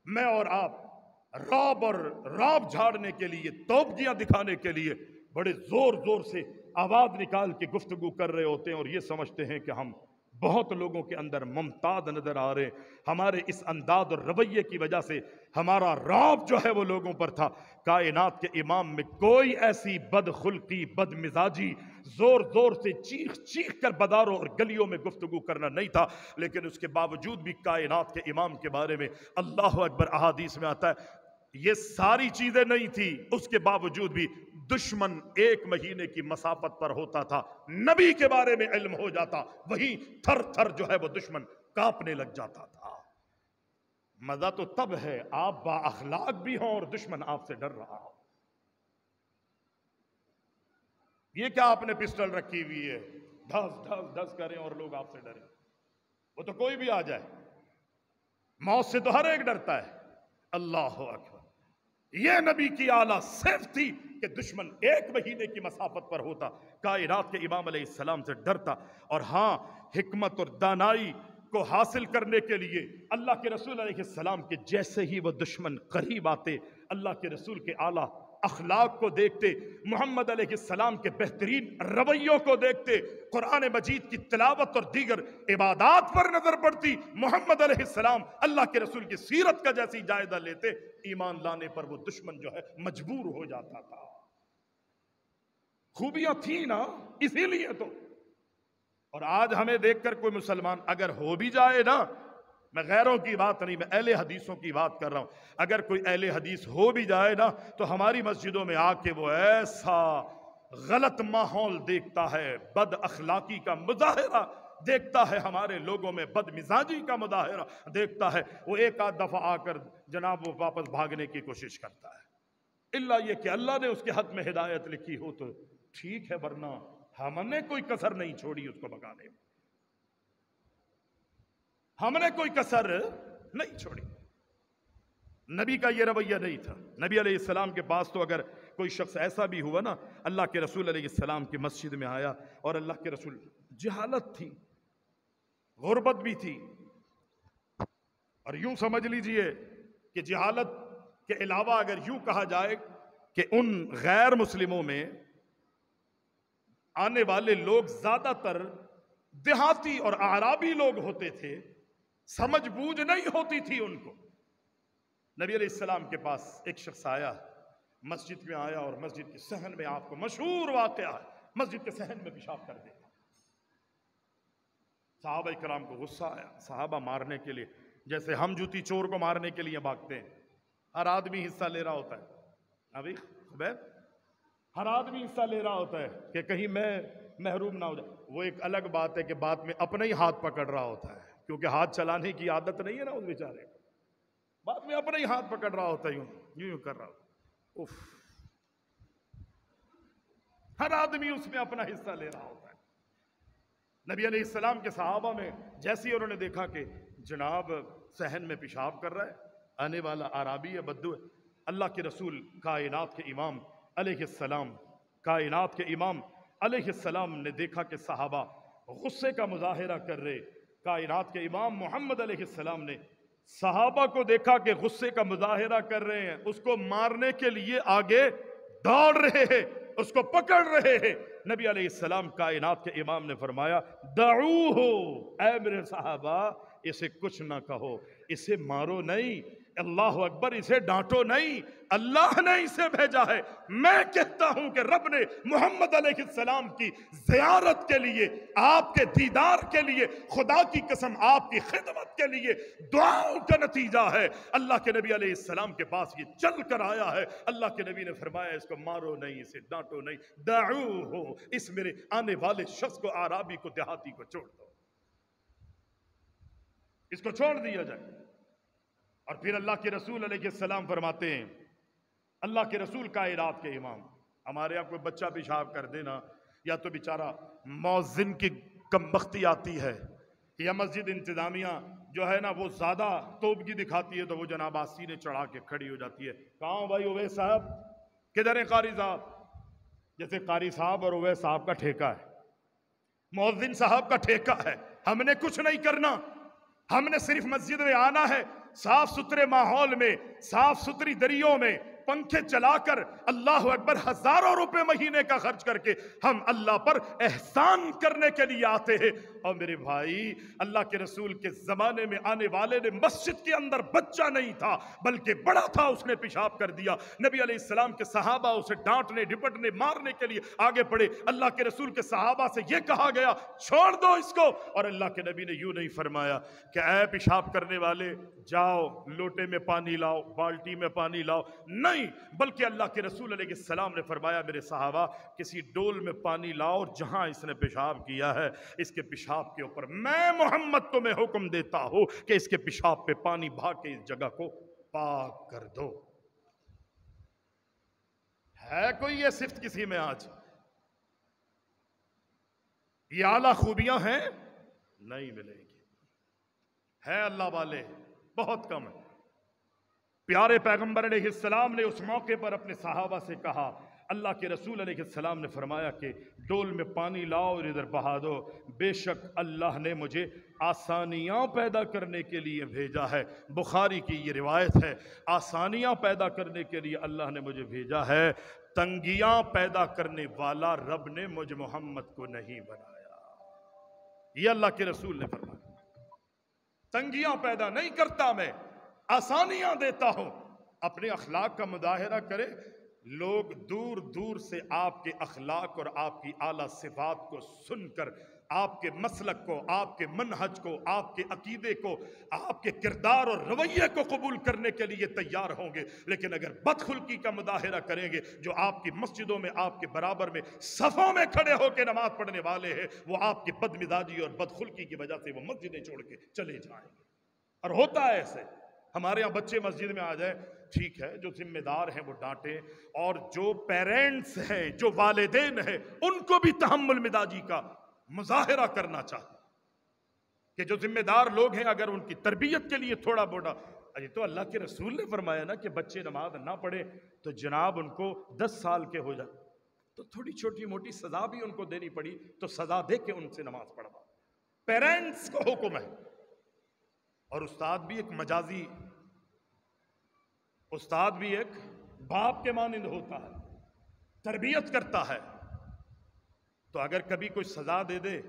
میں اور آپ رعب جھاڑنے کے لیے، توپگیاں دکھانے کے لیے بڑے زور زور سے آواز نکال کے گفتگو کر رہے ہوتے ہیں اور یہ سمجھتے ہیں کہ ہم بہت لوگوں کے اندر ممتاز نظر آ رہے ہیں. ہمارے اس انداز اور رویے کی وجہ سے ہمارا رعب جو ہے وہ لوگوں پر تھا. کائنات کے امام میں کوئی ایسی بد خلقی، بد مزاجی، زور زور سے چیخ چیخ کر بازاروں اور گلیوں میں گفتگو کرنا نہیں تھا. لیکن اس کے باوجود بھی کائنات کے امام کے بارے میں اللہ اکبر احادیث میں آتا ہے یہ ساری چیزیں نہیں تھی، اس کے باوجود بھی دشمن 1 مہینے کی مسافت پر ہوتا تھا، نبی کے بارے میں علم ہو جاتا، وہی تھر تھر جو ہے وہ دشمن کانپنے لگ جاتا تھا. مزہ تو تب ہے آپ با اخلاق بھی ہوں اور دشمن آپ سے ڈر رہا ہو. یہ کیا آپ نے پسٹل رکھی ہوئی ہے، دھس دھس دھس کریں اور لوگ آپ سے ڈریں. وہ تو کوئی بھی آ جائے، موت سے تو ہر ایک ڈرتا ہے. اللہ اکبر. یہ نبی کی اعلیٰ صرف تھی کہ دشمن 1 مہینے کی مسافت پر ہوتا، کائنات کے امام علیہ السلام سے ڈرتا. اور ہاں، حکمت اور دانائی کو حاصل کرنے کے لیے اللہ کے رسول علیہ السلام کے جیسے ہی وہ دشمن قریب آتے، اللہ کے رسول کے اعلیٰ اخلاق کو دیکھتے، محمد علیہ السلام کے بہترین رویوں کو دیکھتے، قرآن مجید کی تلاوت اور دیگر عبادات پر نظر پڑتی، محمد علیہ السلام اللہ کے رسول کی سیرت کا جیسی جائزہ لیتے، ایمان لانے پر وہ دشمن جو ہے مجبور ہو جاتا تھا. خوبیاں تھیں نا، اسی لیے تو. اور آج ہمیں دیکھ کر کوئی مسلمان اگر ہو بھی جائے نا، میں غیروں کی بات نہیں، میں اہل حدیثوں کی بات کر رہا ہوں، اگر کوئی اہل حدیث ہو بھی جائے نا تو ہماری مسجدوں میں آ کے وہ ایسا غلط ماحول دیکھتا ہے، بد اخلاقی کا مظاہرہ دیکھتا ہے، ہمارے لوگوں میں بد مزاجی کا مظاہرہ دیکھتا ہے، وہ ایک آدھ دفعہ آ کر جناب وہ واپس بھاگنے کی کوشش کرتا ہے. الا یہ کہ اللہ نے اس کے حق میں ہدایت لکھی ہو تو ٹھیک ہے، ورنہ ہم نے کوئی کسر نہیں چھوڑی اس کو بھگانے میں، ہم نے کوئی کسر نہیں چھوڑی. نبی کا یہ رویہ نہیں تھا. نبی علیہ السلام کے پاس تو اگر کوئی شخص ایسا بھی ہوا نا، اللہ کے رسول علیہ السلام کی مسجد میں آیا اور اللہ کے رسول، جہالت تھی، غربت بھی تھی، اور یوں سمجھ لیجئے کہ جہالت کے علاوہ اگر یوں کہا جائے کہ ان غیر مسلموں میں آنے والے لوگ زیادہ تر دیہاتی اور اعرابی لوگ ہوتے تھے، سمجھ بوجھ نہیں ہوتی تھی ان کو. نبی علیہ السلام کے پاس ایک شخص آیا، مسجد میں آیا اور مسجد کے صحن میں، آپ کو مشہور واقعہ ہے، مسجد کے صحن میں پیشاب کر دیتا. صحابہ کرام کو غصہ آیا، صحابہ مارنے کے لیے جیسے ہم جوتی چور کو مارنے کے لیے بھاگتے ہیں، ہر آدمی حصہ لے رہا ہوتا ہے. ابھی خبیر ہر آدمی حصہ لے رہا ہوتا ہے کہ کہیں میں محروم نہ ہو جائے. وہ ایک الگ بات ہے کہ بعد میں اپنا ہی ہاتھ پکڑ رہا ہوتا ہے، کیونکہ ہاتھ چلانے کی عادت نہیں ہے نا اس بیچارے کو، بعد میں اپنا ہی ہاتھ پکڑ رہا ہوتا ہے، یوں کر رہا ہوتا. اف، ہر آدمی اس میں اپنا حصہ لے رہا ہوتا ہے. نبی علیہ السلام کے صحابہ میں جیسی انہوں نے دیکھا کہ جناب صحن میں پیشاب کر رہا ہے، آنے والا عربی ہے، بدو ہے، اللہ کے رسول کائنات کے امام علیہ السلام، کائنات کے امام علیہ السلام نے دیکھا کہ صحابہ غصے کا مظاہرہ کر رہے. کائنات کے امام محمد علیہ السلام نے صحابہ کو دیکھا کہ غصے کا مظاہرہ کر رہے ہیں، اس کو مارنے کے لیے آگے دوڑ رہے ہیں، اس کو پکڑ رہے ہیں. نبی علیہ السلام کائنات کے امام نے فرمایا دعوہو، اے میرے صحابہ اسے کچھ نہ کہو، اسے مارو نہیں، اللہ اکبر، اسے ڈانٹو نہیں، اللہ نے اسے بھیجا ہے. میں کہتا ہوں کہ رب نے محمد علیہ السلام کی زیارت کے لیے، آپ کے دیدار کے لیے، خدا کی قسم آپ کی خدمت کے لیے دعاؤں کا نتیجہ ہے. اللہ کے نبی علیہ السلام کے پاس یہ چل کر آیا ہے، اللہ کے نبی نے فرمایا اس کو مارو نہیں، اسے ڈانٹو نہیں، دعوہو، اس میرے آنے والے شخص کو، عربی کو، دیہاتی کو چھوڑ دو، اس کو چھوڑ دیا جائے. اور پھر اللہ کے رسول علیہ السلام فرماتے ہیں، اللہ کے رسول کائنات کے امام، ہمارے یہاں کوئی بچہ پیشاب کر دینا، یا تو بیچارہ مؤذن کی کم بختی آتی ہے، یا مسجد انتظامیہ جو ہے نا وہ زیادہ توبگی دکھاتی ہے تو وہ جناب سینے چڑھا کے کھڑی ہو جاتی ہے. کہاں بھائی اویس صاحب، کدھر ہیں قاری صاحب؟ جیسے قاری صاحب اور اویس صاحب کا ٹھیکہ ہے، مؤذن صاحب کا ٹھیکہ ہے، ہم نے کچھ نہیں کرنا، ہم نے صرف مسجد میں آنا ہے، صاف ستھرے ماحول میں، صاف ستھری دریوں میں پنکھے چلا کر اللہ اکبر ہزاروں روپے مہینے کا خرچ کر کے ہم اللہ پر احسان کرنے کے لیے آتے ہیں۔ اور میرے بھائی، اللہ کے رسول کے زمانے میں آنے والے نے مسجد کے اندر بچہ نہیں تھا بلکہ بڑا تھا، اس نے پیشاب کر دیا، نبی علیہ السلام کے صحابہ اسے ڈانٹنے ڈپٹنے مارنے کے لیے آگے بڑھے، اللہ کے رسول کے صحابہ سے یہ کہا گیا چھوڑ دو اس کو، اور اللہ کے نبی نے یوں نہیں فرمایا کہ اے پیشاب کرنے والے جاؤ لوٹے میں پانی لاؤ، بالٹی میں پانی لاؤ، نہیں، بلکہ اللہ کے رسول علیہ السلام نے فرمایا میرے صحابہ کسی ڈول میں پانی لاؤ اور جہاں اس نے پیشاب کیا ہے اس کے پیشاب کے اوپر میں محمد تمہیں حکم دیتا ہوں کہ اس کے پیشاب پہ پانی بہا کے اس جگہ کو پاک کر دو۔ ہے کوئی یہ صفت کسی میں آج؟ یہ اعلیٰ خوبیاں ہیں؟ نہیں ملے گی، ہے اللہ والے بہت کم ہے۔ پیارے پیغمبر علیہ السلام نے اس موقع پر اپنے صحابہ سے کہا، اللہ کے رسول علیہ السلام نے فرمایا کہ ڈول میں پانی لاؤ اور ادھر بہا دو، بے شک اللہ نے مجھے آسانیاں پیدا کرنے کے لیے بھیجا ہے۔ بخاری کی یہ روایت ہے، آسانیاں پیدا کرنے کے لیے اللہ نے مجھے بھیجا ہے، تنگیاں پیدا کرنے والا رب نے مجھ محمد کو نہیں بنایا۔ یہ اللہ کے رسول نے فرمایا، تنگیاں پیدا نہیں کرتا میں، آسانیاں دیتا ہوں۔ اپنے اخلاق کا مظاہرہ کرے، لوگ دور دور سے آپ کے اخلاق اور آپ کی اعلیٰ صفات کو سن کر آپ کے مسلک کو، آپ کے منہج کو، آپ کے عقیدے کو، آپ کے کردار اور رویے کو قبول کرنے کے لیے تیار ہوں گے، لیکن اگر بدخلقی کا مظاہرہ کریں گے، جو آپ کی مسجدوں میں آپ کے برابر میں صفوں میں کھڑے ہو کے نماز پڑھنے والے ہیں، وہ آپ کی بدمزاجی اور بدخلقی کی وجہ سے وہ مسجدیں چھوڑ کے چلے جائیں گے۔ اور ہوتا ہے ایسے، ہمارے یہاں بچے مسجد میں آ جائیں، ٹھیک ہے، جو ذمہ دار ہیں وہ ڈانٹیں، اور جو پیرنٹس ہیں، جو والدین ہیں، ان کو بھی تحمل مزاجی کا مظاہرہ کرنا چاہیے کہ جو ذمہ دار لوگ ہیں اگر ان کی تربیت کے لیے تھوڑا بوڑھا، ابھی تو اللہ کے رسول نے فرمایا نا کہ بچے نماز نہ پڑھے تو جناب ان کو 10 سال کے ہو جائے تو تھوڑی چھوٹی موٹی سزا بھی ان کو دینی پڑی تو سزا دے کے ان سے نماز پڑھوا۔ پیرنٹس کو حکم ہے، اور استاد بھی ایک مجازی، استاد بھی ایک باپ کے مانند ہوتا ہے، تربیت کرتا ہے، تو اگر کبھی کوئی سزا دے دے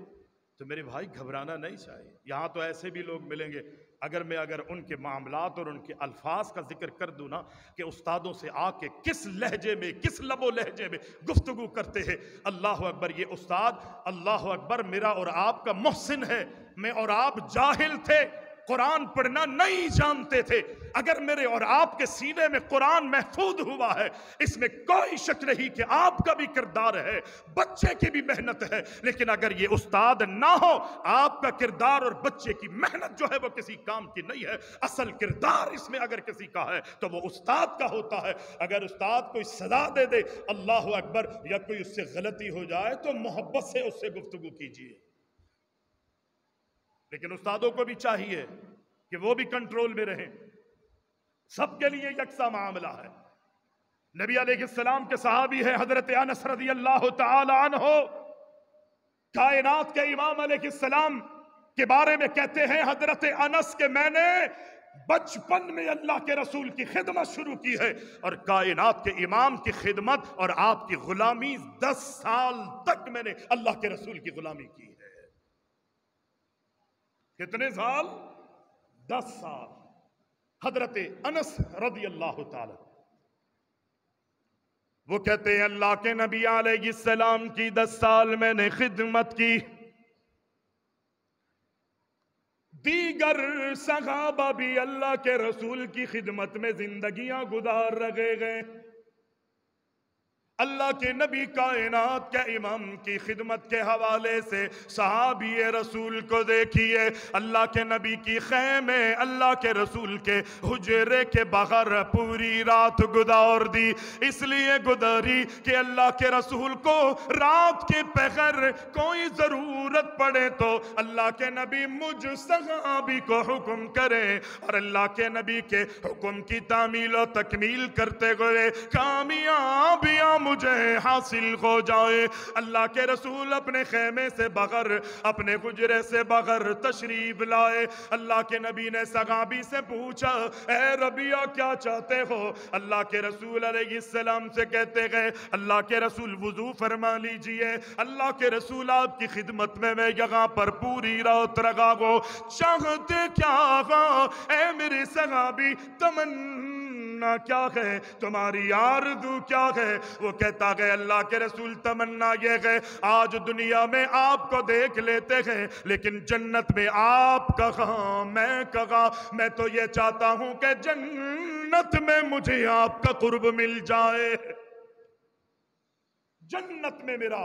تو میرے بھائی گھبرانا نہیں چاہیے۔ یہاں تو ایسے بھی لوگ ملیں گے، اگر ان کے معاملات اور ان کے الفاظ کا ذکر کر دوں نا کہ استادوں سے آ کے کس لہجے میں، کس لب و لہجے میں گفتگو کرتے ہیں، اللہ اکبر، یہ استاد اللہ اکبر میرا اور آپ کا محسن ہے، میں اور آپ جاہل تھے، قرآن پڑھنا نہیں جانتے تھے، اگر میرے اور آپ کے سینے میں قرآن محفوظ ہوا ہے، اس میں کوئی شک نہیں کہ آپ کا بھی کردار ہے، بچے کی بھی محنت ہے، لیکن اگر یہ استاد نہ ہو، آپ کا کردار اور بچے کی محنت جو ہے وہ کسی کام کی نہیں ہے، اصل کردار اس میں اگر کسی کا ہے تو وہ استاد کا ہوتا ہے۔ اگر استاد کوئی سزا دے دے اللہ اکبر، یا کوئی اس سے غلطی ہو جائے تو محبت سے اس سے گفتگو کیجیے، لیکن استادوں کو بھی چاہیے کہ وہ بھی کنٹرول میں رہیں، سب کے لیے یکساں معاملہ ہے۔ نبی علیہ السلام کے صحابی ہے حضرت انس رضی اللہ تعالی عنہ، کائنات کے امام علیہ السلام کے بارے میں کہتے ہیں حضرت انس کہ میں نے بچپن میں اللہ کے رسول کی خدمت شروع کی ہے، اور کائنات کے امام کی خدمت اور آپ کی غلامی 10 سال تک میں نے اللہ کے رسول کی غلامی کی ہے۔ کتنے سال؟ 10 سال۔ حضرت انس رضی اللہ تعالی وہ کہتے ہیں اللہ کے نبی علیہ السلام کی 10 سال میں نے خدمت کی، دیگر صحابہ بھی اللہ کے رسول کی خدمت میں زندگیاں گزار رہے گئے۔ اللہ کے نبی کائنات کے امام کی خدمت کے حوالے سے صحابی رسول کو دیکھیے، اللہ کے نبی کی خیمے، اللہ کے رسول کے حجرے کے باہر پوری رات گزار دی، اس لیے گزاری کہ اللہ کے رسول کو رات کے پہر کوئی ضرورت پڑے تو اللہ کے نبی مجھ صحابی کو حکم کرے، اور اللہ کے نبی کے حکم کی تعمیل و تکمیل کرتے ہوئے کامیابیاں مجھے حاصل ہو جائے۔ اللہ کے رسول اپنے خیمے سے بغیر، اپنے حجرے سے بغیر تشریف لائے۔ اللہ کے نبی نے صحابی سے پوچھا اے ربیعہ کیا چاہتے ہو؟ اللہ کے رسول علیہ السلام سے کہتے گئے اللہ کے رسول وضو فرما لیجئے، اللہ کے رسول آپ کی خدمت میں یہاں پر پوری رات رہا ہو، چاہتے کیا ہو اے میرے صحابی، تمنا کیا ہے تمہاری آرزو کیا ہے؟ وہ کہتا ہے اللہ کے رسول تمنا یہ ہے آج دنیا میں آپ کو دیکھ لیتے ہیں لیکن جنت میں آپ کہاں میں کہاں، میں تو یہ چاہتا ہوں کہ جنت میں مجھے آپ کا قرب مل جائے، جنت میں میرا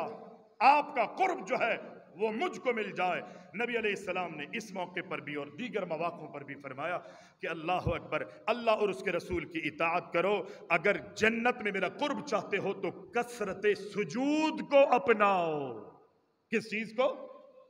آپ کا قرب جو ہے وہ مجھ کو مل جائے۔ نبی علیہ السلام نے اس موقع پر بھی اور دیگر مواقعوں پر بھی فرمایا کہ اللہ اکبر، اللہ اور اس کے رسول کی اطاعت کرو، اگر جنت میں میرا قرب چاہتے ہو تو کثرت سجود کو اپناؤ۔ کس چیز کو؟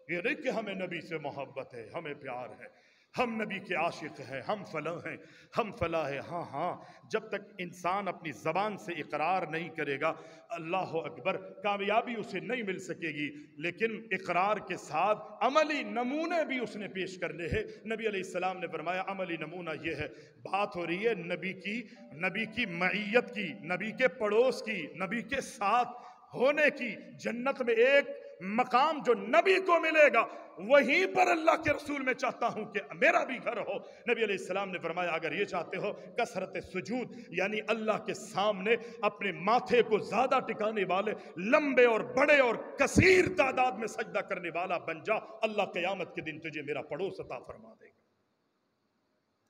یہ نہیں کہ ہمیں نبی سے محبت ہے، ہمیں پیار ہے، ہم نبی کے عاشق ہیں، ہم فلاں ہیں، ہم فلاں ہیں۔ ہاں جب تک انسان اپنی زبان سے اقرار نہیں کرے گا اللہ اکبر کامیابی اسے نہیں مل سکے گی، لیکن اقرار کے ساتھ عملی نمونے بھی اس نے پیش کرنے ہیں۔ نبی علیہ السلام نے فرمایا عملی نمونہ یہ ہے، بات ہو رہی ہے نبی کی معیت کی، نبی کے پڑوس کی، نبی کے ساتھ ہونے کی، جنت میں ایک مقام جو نبی کو ملے گا وہیں پر اللہ کے رسول میں چاہتا ہوں کہ میرا بھی گھر ہو۔ نبی علیہ السلام نے فرمایا اگر یہ چاہتے ہو کثرت سجود یعنی اللہ کے سامنے اپنے ماتھے کو زیادہ ٹکانے والے، لمبے اور بڑے اور کثیر تعداد میں سجدہ کرنے والا بن جا، اللہ قیامت کے دن تجھے میرا پڑوس عطا فرما دے گا۔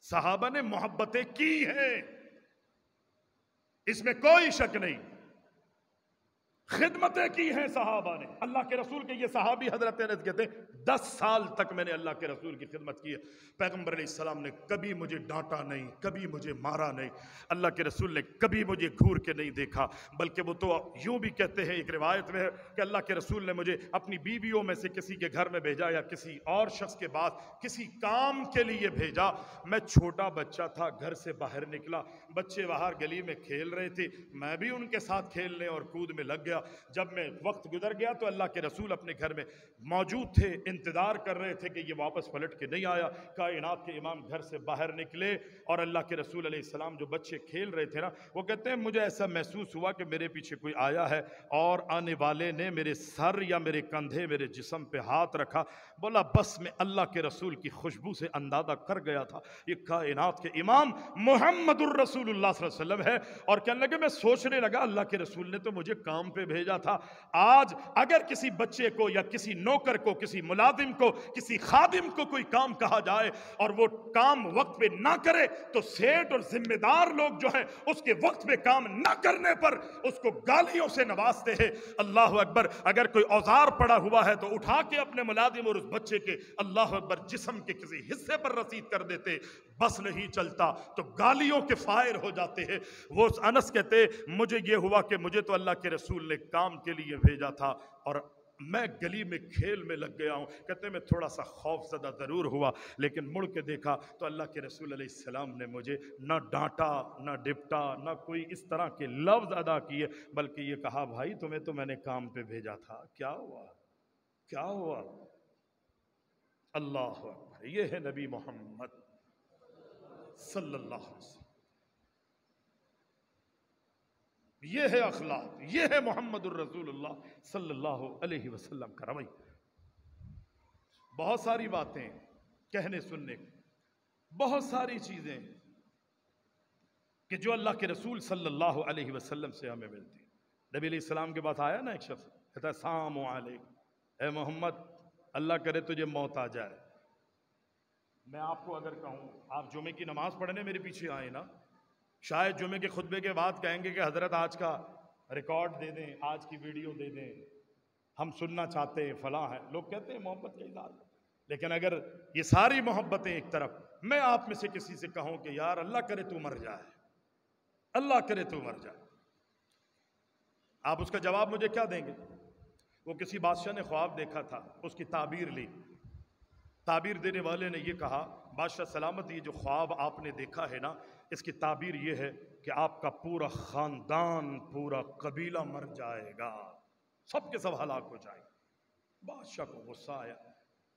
صحابہ نے محبتیں کی ہیں، اس میں کوئی شک نہیں، خدمتیں کی ہیں صحابہ نے۔ اللہ کے رسول کے یہ صحابی حضرت انس کہتے ہیں 10 سال تک میں نے اللہ کے رسول کی خدمت کی ہے، پیغمبر علیہ السلام نے کبھی مجھے ڈانٹا نہیں، کبھی مجھے مارا نہیں، اللہ کے رسول نے کبھی مجھے گھور کے نہیں دیکھا، بلکہ وہ تو یوں بھی کہتے ہیں، ایک روایت میں ہے کہ اللہ کے رسول نے مجھے اپنی بیویوں میں سے کسی کے گھر میں بھیجا یا کسی اور شخص کے بعد کسی کام کے لیے بھیجا، میں چھوٹا بچہ تھا، گھر سے باہر نکلا، بچے باہر گلی میں کھیل رہے تھے، میں بھی ان کے ساتھ کھیلنے اور کود میں لگ گیا۔ جب میں وقت گزر گیا تو اللہ کے رسول اپنے گھر میں موجود تھے، انتظار کر رہے تھے کہ یہ واپس پلٹ کے نہیں آیا۔ کائنات کے امام گھر سے باہر نکلے اور اللہ کے رسول علیہ السلام جو بچے کھیل رہے تھے نا، وہ کہتے ہیں مجھے ایسا محسوس ہوا کہ میرے پیچھے کوئی آیا ہے اور آنے والے نے میرے سر یا میرے کندھے، میرے جسم پہ ہاتھ رکھا، بولا بس میں اللہ کے رسول کی خوشبو سے اندازہ کر گیا تھا یہ کائنات کے امام محمد الرسول اللہ صلی اللہ علیہ وسلم ہے۔ اور کہنے لگے میں سوچنے لگا اللہ کے رسول نے تو مجھے کام پہ بھیجا تھا، آج اگر کسی بچے کو یا کسی نوکر کو، کسی ملازم کو، کسی خادم کو کوئی کام کہا جائے اور وہ کام وقت پہ نہ کرے تو سیٹ اور ذمہ دار لوگ جو ہیں اس کے وقت پہ کام نہ کرنے پر اس کو گالیوں سے نوازتے ہیں۔ اللہ اکبر، اگر کوئی اوزار پڑا ہوا ہے تو اٹھا کے اپنے ملازم اور اس بچے کے اللہ اکبر جسم کے کسی حصے پر رسید کر دیتے، بس نہیں چلتا تو گالیوں کے فائر ہو جاتے ہیں۔ وہ انس کہتے مجھے یہ ہوا کہ مجھے تو اللہ کے رسول نے کام کے لیے بھیجا تھا اور میں گلی میں کھیل میں لگ گیا ہوں۔ کہتے میں تھوڑا سا خوف زدہ ضرور ہوا لیکن مڑ کے دیکھا تو اللہ کے رسول علیہ السلام نے مجھے نہ ڈانٹا، نہ ڈپٹا، نہ کوئی اس طرح کے لفظ ادا کیے، بلکہ یہ کہا بھائی تمہیں تو میں نے کام پہ بھیجا تھا، کیا ہوا کیا ہوا؟ اللہ اکبر، یہ ہے نبی محمد صلی اللہ علیہ وسلم، یہ ہے اخلاق، یہ ہے محمد الرسول اللہ صلی اللہ علیہ وسلم کا رویہ۔ بہت ساری باتیں کہنے سننے، بہت ساری چیزیں کہ جو اللہ کے رسول صلی اللہ علیہ وسلم سے ہمیں ملتی۔ نبی علیہ السلام کے پاس آیا نا ایک شخص، کہتا ہے السلام علیکم، اے محمد اللہ کرے تجھے موت آ جائے۔ میں آپ کو اگر کہوں آپ جمعے کی نماز پڑھنے میرے پیچھے آئے نا، شاید جمعے کے خطبے کے بعد کہیں گے کہ حضرت آج کا ریکارڈ دے دیں، آج کی ویڈیو دے دیں، ہم سننا چاہتے ہیں، فلاں ہے، لوگ کہتے ہیں محبت کا اظہار۔ لیکن اگر یہ ساری محبتیں ایک طرف، میں آپ میں سے کسی سے کہوں کہ یار اللہ کرے تو مر جائے، اللہ کرے تو مر جائے، آپ اس کا جواب مجھے کیا دیں گے؟ وہ کسی بادشاہ نے خواب دیکھا تھا، اس کی تعبیر لی، تعبیر دینے والے نے یہ کہا بادشاہ سلامت یہ جو خواب آپ نے دیکھا ہے نا اس کی تعبیر یہ ہے کہ آپ کا پورا خاندان پورا قبیلہ مر جائے گا، سب کے سب ہلاک ہو جائیں گے۔ بادشاہ کو غصہ آیا،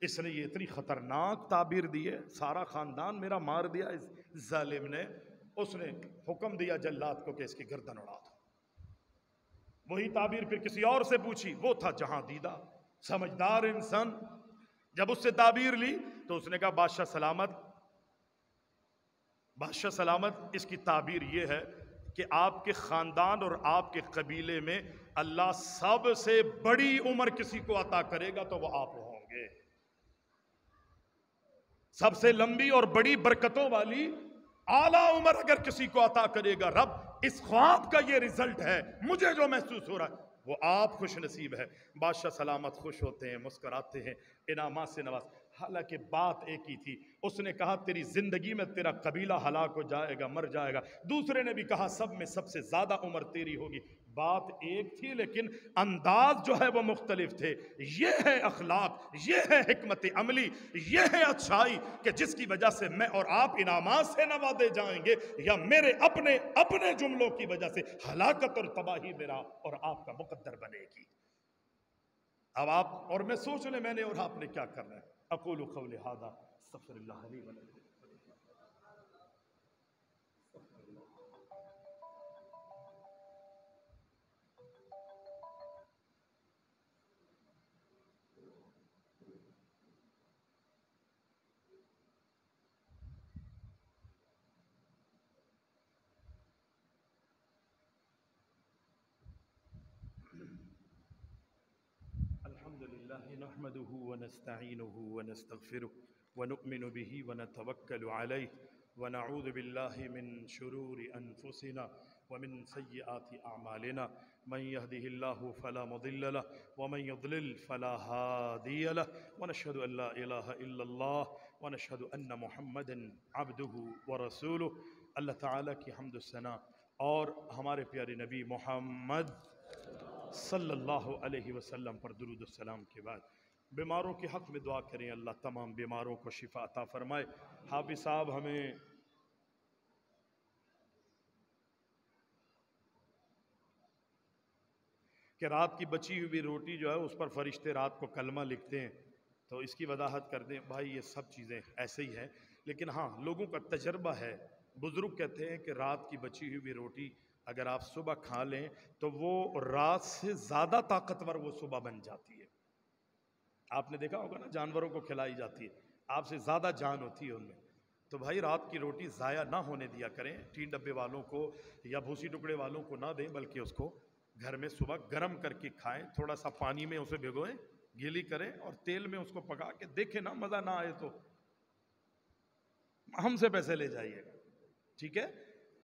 اس نے یہ اتنی خطرناک تعبیر دی ہے، سارا خاندان میرا مار دیا اس ظالم نے۔ اس نے حکم دیا جلاد کو کہ اس کی گردن اڑا دو۔ وہی تعبیر پھر کسی اور سے پوچھی، وہ تھا جہاں دیدہ سمجھدار انسان، جب اس سے تعبیر لی تو اس نے کہا بادشاہ سلامت اس کی تعبیر یہ ہے کہ آپ کے خاندان اور آپ کے قبیلے میں اللہ سب سے بڑی عمر کسی کو عطا کرے گا تو وہ آپ ہوں گے، سب سے لمبی اور بڑی برکتوں والی اعلیٰ عمر اگر کسی کو عطا کرے گا رب، اس خواب کا یہ رزلٹ ہے، مجھے جو محسوس ہو رہا ہے وہ آپ خوش نصیب ہے۔ بادشاہ سلامت خوش ہوتے ہیں، مسکراتے ہیں، انعامات سے نواز۔ حالانکہ بات ایک ہی تھی، اس نے کہا تیری زندگی میں تیرا قبیلہ ہلاک ہو جائے گا، مر جائے گا، دوسرے نے بھی کہا سب میں سب سے زیادہ عمر تیری ہوگی۔ بات ایک تھی لیکن انداز جو ہے وہ مختلف تھے۔ یہ ہے اخلاق، یہ ہے حکمت عملی، یہ ہے اچھائی کہ جس کی وجہ سے میں اور آپ انعامات سے نوازے جائیں گے، یا میرے اپنے جملوں کی وجہ سے ہلاکت اور تباہی میرا اور آپ کا مقدر بنے گی۔ اب آپ اور میں سوچ لیں میں نے اور آپ نے کیا کرنا ہے۔ اقول قولی ھذا استغفر اللہ لی و لکم۔ الحمد لله نحمده ونستعينه ونستغفره ونؤمن به ونتوكل عليه ونعوذ بالله من شرور أنفسنا ومن سيئات أعمالنا، من يهده الله فلا مضل له ومن يضلل فلا هادي له، ونشهد أن لا إله إلا الله ونشهد أن محمدا عبده ورسوله۔ اللہ تعالیٰ کی حمد و ثنا اور ہمارے پیارے نبی محمد صلی اللہ علیہ وسلم پر درود السلام کے بعد بیماروں کے حق میں دعا کریں، اللہ تمام بیماروں کو شفا عطا فرمائے۔ حافظ صاحب ہمیں کہ رات کی بچی ہوئی روٹی جو ہے اس پر فرشتے رات کو کلمہ لکھتے ہیں، تو اس کی وضاحت کر دیں۔ بھائی یہ سب چیزیں ایسے ہی ہیں، لیکن ہاں لوگوں کا تجربہ ہے، بزرگ کہتے ہیں کہ رات کی بچی ہوئی روٹی اگر آپ صبح کھا لیں تو وہ رات سے زیادہ طاقتور وہ صبح بن جاتی ہے۔ آپ نے دیکھا ہوگا نا جانوروں کو کھلائی جاتی ہے، آپ سے زیادہ جان ہوتی ہے ان میں۔ تو بھائی رات کی روٹی ضائع نہ ہونے دیا کریں، ٹین ڈبے والوں کو یا بھوسی ٹکڑے والوں کو نہ دیں، بلکہ اس کو گھر میں صبح گرم کر کے کھائیں، تھوڑا سا پانی میں اسے بھگوئیں، گیلی کریں اور تیل میں اس کو پکا کے دیکھیں نا، مزہ نہ آئے تو ہم سے پیسے لے جائیے گا، ٹھیک ہے۔